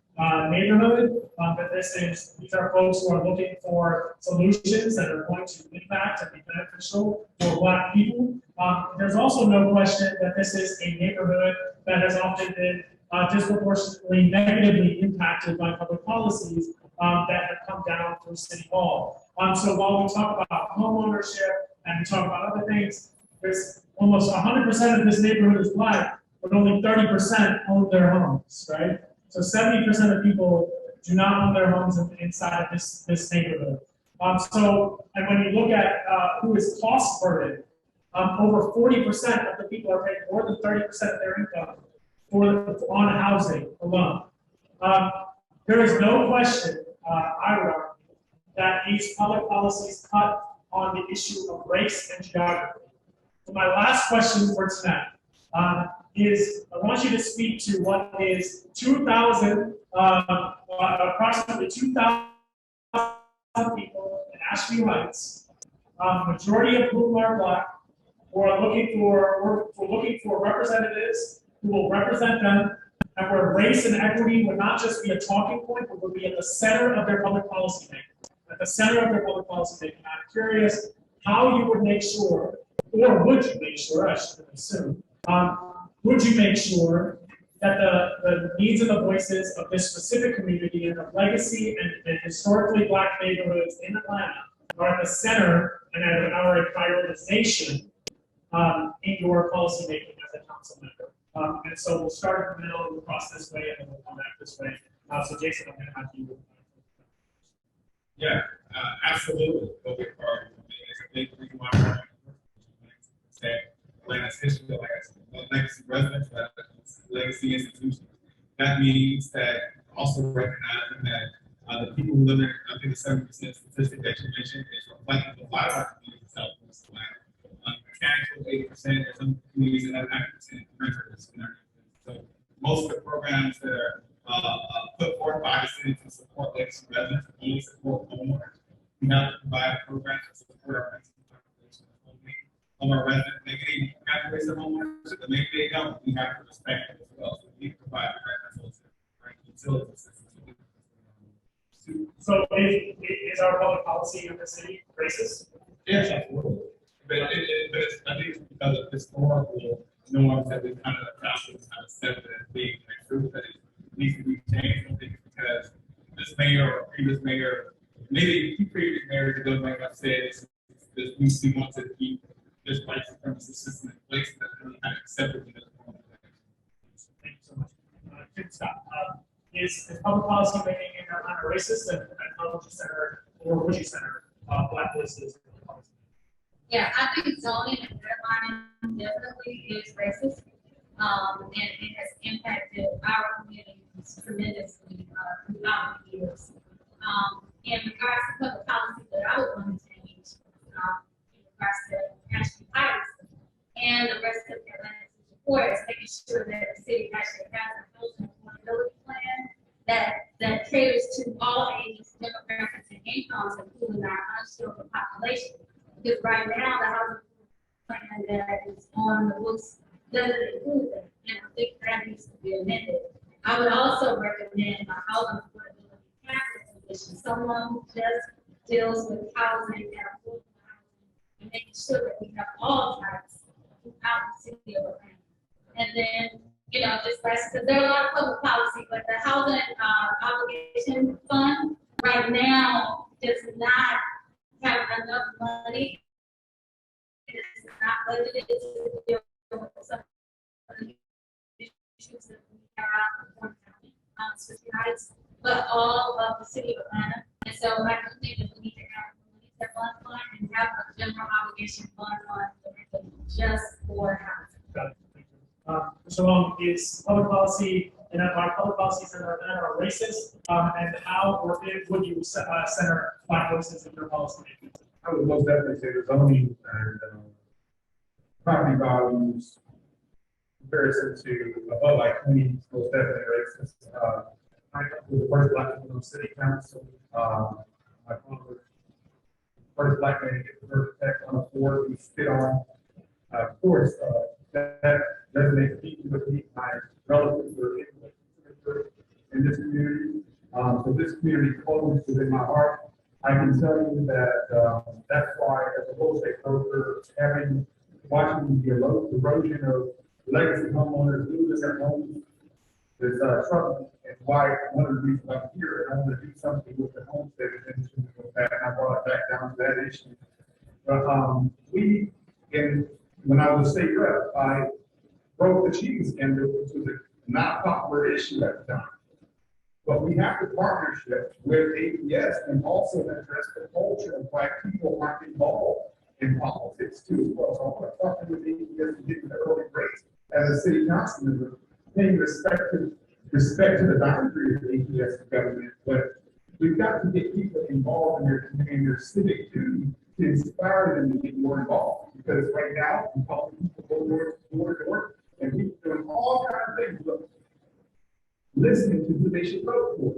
neighborhood, but these are folks who are looking for solutions that are going to impact and be beneficial for Black people. There's also no question that this is a neighborhood that has often been disproportionately negatively impacted by public policies that have come down from City Hall. So while we talk about home ownership and we talk about other things, there's almost 100% of this neighborhood is Black, but only 30% own their homes, right? So 70% of people do not own their homes inside of this neighborhood. And when you look at who is cost burdened, over 40% of the people are paying more than 30% of their income on housing alone. There is no question, I would argue, that these public policies cut on the issue of race and geography. So my last question for tonight is, I want you to speak to what is 2,000, approximately approximately 2,000 people in Ashview Heights, majority of whom are Black, who are looking for representatives who will represent them, and where race and equity would not just be a talking point, but would be at the center of their public policy making. At the center of their public policy making. I'm curious how you would make sure, or would you make sure, I should assume, would you make sure that the needs and the voices of this specific community and the legacy and historically Black neighborhoods in Atlanta are at the center and are a prioritization in your policy making as a council member? And so we'll start in the middle, we'll cross this way, and then we'll come back this way. So Jason, I'm going to have you. Yeah, absolutely. Go get part. It's a big reason why we're saying Atlanta's history, like I said, legacy residents, legacy institutions. That means that also recognizing that the people who live in, I think the 70% statistic that you mentioned is reflective of a lot of our communities in Southwest Atlanta. Mechanical 80%, there's some communities that have 90% renters in our communities. So most of the programs that are put forth by the city to support legacy residents only support homeowners. We have to provide programs to support our resident population. Of our residents, they can have to raise their homeowners, but maybe they don't. We have to respect them as well. So we need to provide the right utilities. So is our public policy in the city racist? Yes, absolutely. But I think it's because of historical norms that we kind of adopted, kind of set it as being true, that it needs to be changed. I think because this mayor or previous mayor, maybe two previous mayors ago, like I said, we want to keep this white supremacy system in place that really kind of accepted in this form. Thank you so much. Tim Scott, is public policy making in Atlanta racist, and how would you center or would you center Black voices? Yeah, I think zoning and redlining definitely is racist. And it has impacted our communities tremendously throughout the years. In regards to public policy that I would want to change, in regards to Ashview Heights and the rest of Atlanta support is making sure that the city actually has a housing affordability plan that caters to all ages, demographics, and incomes, including our unsheltered population. Because right now, the housing plan that is on the books doesn't include that, and I think that needs to be amended. I would also recommend a housing affordability cabinet position, someone who just deals with housing and affordable housing, and making sure that we have all types throughout the city of Atlanta. And then, just because there are a lot of public policy, but the housing obligation fund right now does not have enough money. It's not budgeted to deal with some of the issues that we have in Heights, but all of the city of Atlanta. And so I do think that we need to have a fund and have a general obligation fund just for housing. Got it. Thank you. So is public policy and our public policies in Atlanta are racist, and how or if would you center Black voices in your policy making? I would most definitely say the zoning and property values comparison to above I-20 most definitely racist. I was the first Black woman on city council. My father, first Black man to get the first tech on a board we spit on. Of course, that resonates deeply with me. My relatives are in this community. So this community close within my heart. I can tell you that that's why, as a real estate broker, watching the erosion of legacy homeowners losing their homes is troubling, and why one of the reasons I'm here, and I want to do something with the homestead exemption, and I brought it back down to that issue. But when I was a state rep, I broke the cheese scandal, which was a not popular issue at the time. But we have to partnership with APS and also address the culture of Black people aren't involved in politics too. Well, so I want to talk with APS and get the early grades as a city council member, paying respect to the boundary of APS government. But we've got to get people involved in their civic duty to inspire them to get more involved. Because right now, we call people go door to door, and we're doing all kinds of things. Listening to who they should vote for.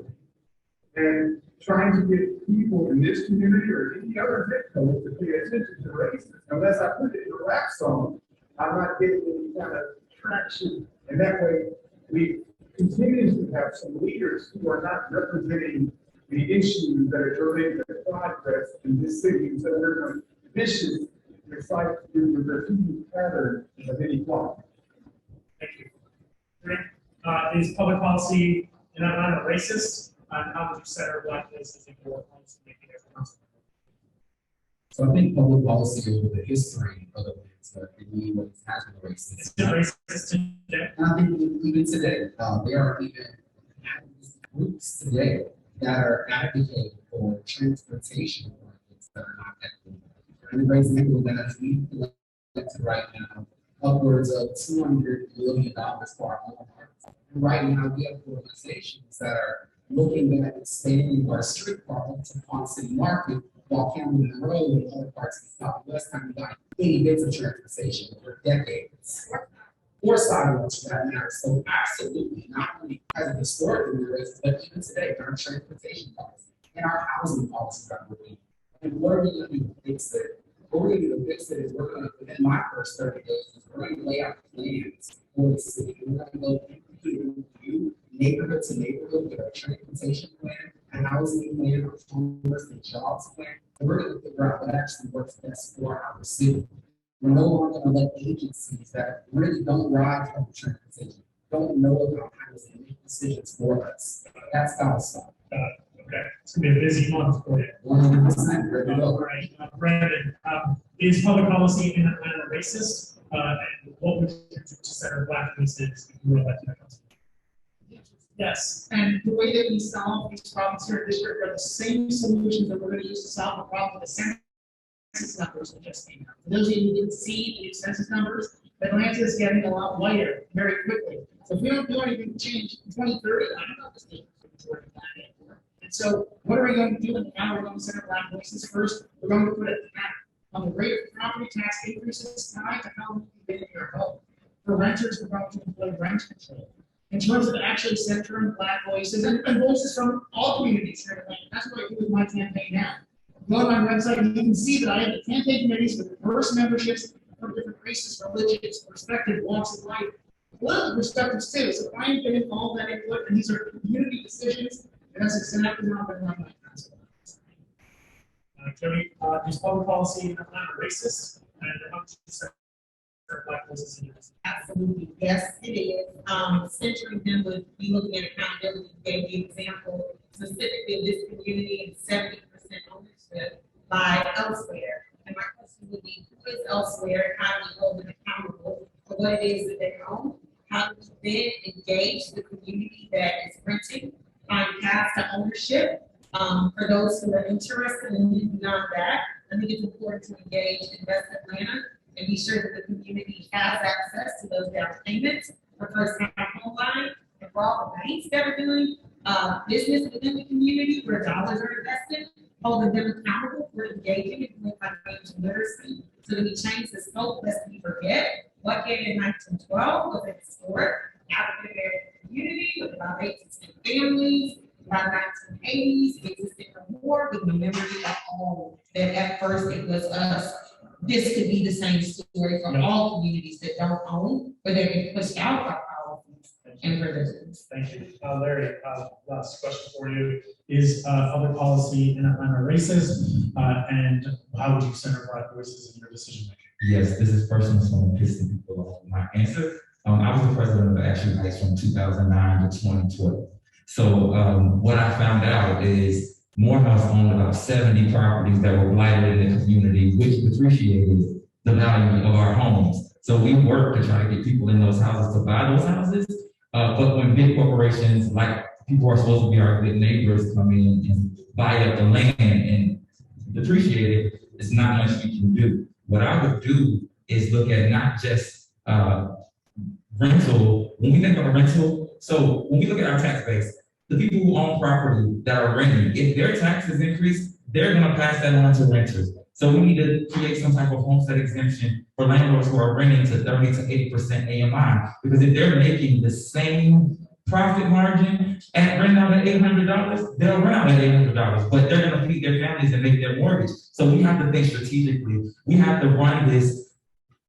and trying to get people in this community or any other zip code to pay attention to racism. Unless I put it in a rap song, I'm not getting any kind of traction. And that way, we continuously have some leaders who are not representing the issues that are driving the progress in this city, instead of their vicious, excited to do the repeating pattern of inequality. Thank you. Rick, is public policy in Atlanta racist? And how would you center Black voices in your policy making as a council? So I think public policy over the history of the in many ways has been racist. It's been racist today. And I think even today, there are even groups today that are advocating for transportation markets that are not equitable. And for example, that we collected right now upwards of $200 million for our own markets. And right now, we have organizations that are looking at expanding our streetcar to Ponce City Market, while Camden Road and other parts of the Southwest haven't got any bits of transportation for decades. Or sidewalks for that matter. So absolutely, not only as a historically racist, but even today, our transportation policy and our housing policies are moving. And what are we going to do to fix it? What we're going to do to fix it is we're going to, within my first 30 days, is we're going to lay out plans for the city. We're going to go review neighborhood to neighborhood with our transportation plan, a housing plan, a homeless and jobs plan. And we're going to figure out what actually works best for our city. We're no longer going to let agencies that really don't ride public transportation, don't know about housing, make decisions for us. That's got to stop. Okay, it's gonna be a busy month for you. 100%. Ready to go. All right, Brandon, is public policy in Atlanta racist? And what would you do to center Black voices if you were elected to council? Yes, and the way that we solve these problems here in district are the same solutions that we're going to use to solve the problem with the census numbers that just came out. For those of you who didn't see the census numbers, Atlanta is getting a lot whiter very quickly. So if we don't do anything to change in 2030, I don't know if the state is working on it anymore. And so what are we going to do? And now we're going to center Black voices first. We're going to put it on the rate of property tax increases tied to how we live in your home. For renters, we're going to employ rent control. In terms of actually centering Black voices and voices from all communities here in Atlanta. That's what I do with my campaign now. Go on my website and you can see that I have the campaign committees with diverse memberships from different races, religions, perspective, walks of life, political perspectives too. So I'm getting all that input, and these are community decisions, and that's exactly how I'm going to run my council. Jody, is public policy in Atlanta racist? And how would you center Black voices in your district? Absolutely, yes, it is. Centering them would be looking at accountability. You gave the example specifically of this community and 70% ownership by elsewhere. And my question would be, who is elsewhere? How do we hold them accountable for what it is that they own? How do we then engage the community that is renting, find paths to ownership? For those who are interested in moving beyond that, I think it's important to engage Invest Atlanta and be sure that the community has access to those down payments for first-time home buying, and for all the banks that are doing business within the community where dollars are invested, holding them accountable for engaging in financial literacy, so that we change the scope lest we forget what came in 1912 was a historic African American community with about 8 to 10 families. By 1980s, it existed for more with the memory of all that at first it was us. This could be the same story for all communities that don't own, but they've been pushed out by policies and provisions. Thank you. Larry, last question for you. Is public policy in Atlanta racist? And how would you center Black voices in your decision making? Yes, this is personal, so I'm pissing people off. My answer, I was the president of Ashview Heights from 2009 to 2012. So what I found out is Morehouse owned about 70 properties that were blighted in the community, which depreciated the value of our homes. So we worked to try to get people in those houses to buy those houses. But when big corporations, like people are supposed to be our good neighbors, come in and buy up the land and depreciate it, it's not much we can do. What I would do is look at not just rental. When we think about rental, so when we look at our tax base, the people who own property that are renting, if their taxes increase, they're gonna pass that on to renters. So we need to create some type of homestead exemption for landlords who are renting to 30 to 80% AMI, because if they're making the same profit margin and rent out at $800, they'll rent out at $800, but they're gonna feed their families and make their mortgage. So we have to think strategically. We have to run this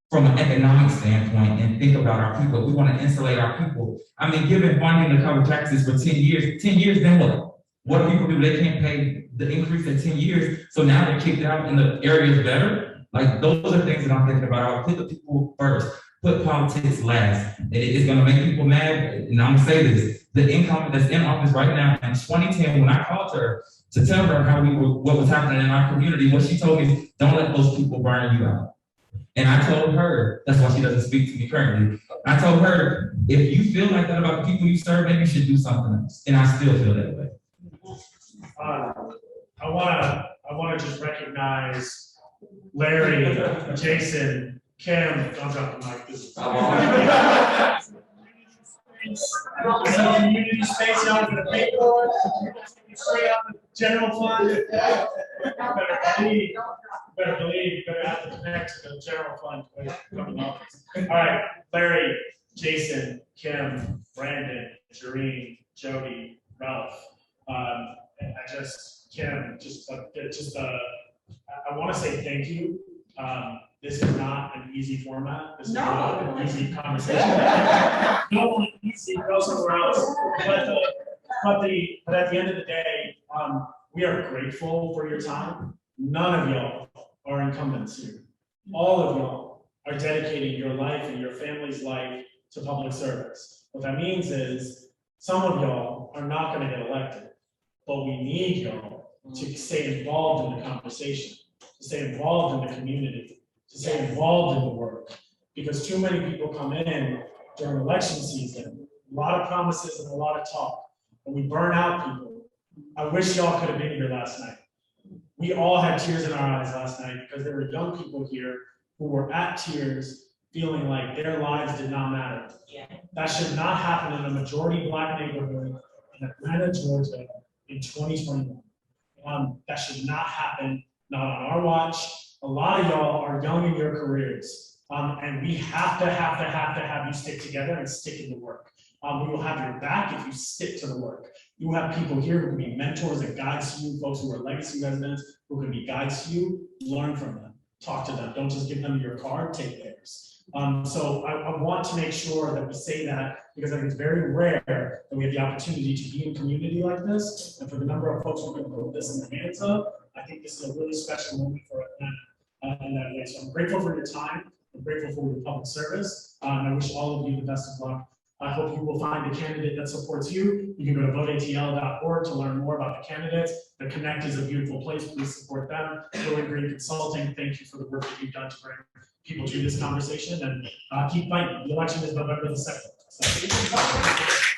from an economic standpoint and think about our people. We want to insulate our people. I mean, giving funding to cover taxes for 10 years, then what? What do people do? They can't pay the increase in 10 years, so now they're kicked out and the area is better. Like, those are things that I'm thinking about. I'll put the people first, put politics last. And it's gonna make people mad, and I'm gonna say this, the incumbent that's in office right now, in 2010, when I called her to tell her what was happening in our community, what she told me is, don't let those people burn you out. And I told her, that's why she doesn't speak to me currently. I told her, if you feel like that about the people you serve, maybe you should do something else. And I still feel that way. I wanna just recognize Larry, Jason, Kim, don't drop the mic. This is. Community space out for the paper, straight out the general fund. Better believe, better have to connect to the general fund. All right, Larry, Jason, Kim, Brandon, Jareen, Jody, Ralph. Kim, I want to say thank you. This is not an easy format. This is not an easy conversation. No one easy, go somewhere else. But at the end of the day, we are grateful for your time. None of y'all are incumbents here. All of y'all are dedicating your life and your family's life to public service. What that means is some of y'all are not going to get elected, but we need y'all to stay involved in the conversation, to stay involved in the community, to stay involved in the work. Because too many people come in during election season, a lot of promises and a lot of talk, and we burn out people. I wish y'all could have been here last night. We all had tears in our eyes last night because there were young people here who were at tears, feeling like their lives did not matter. Yeah. That should not happen in a majority Black neighborhood in Atlanta, Georgia in 2021. That should not happen, not on our watch. A lot of y'all are young in your careers, and we have to have you stick together and stick in the work. We will have your back if you stick to the work. You have people here who can be mentors and guides to you, folks who are legacy residents who can be guides to you. Learn from them, talk to them. Don't just give them your card, take theirs. So I want to make sure that we say that because I think it's very rare that we have the opportunity to be in community like this. And for the number of folks who are going to put this in the hands of, I think this is a really special moment for Atlanta in that way. So I'm grateful for your time. I'm grateful for your public service. I wish all of you the best of luck. I hope you will find a candidate that supports you. You can go to voteatl.org to learn more about the candidates. The Connect is a beautiful place. Please support them. Really great consulting. Thank you for the work that you've done to bring people to this conversation and keep fighting. The election is November the 2nd. So.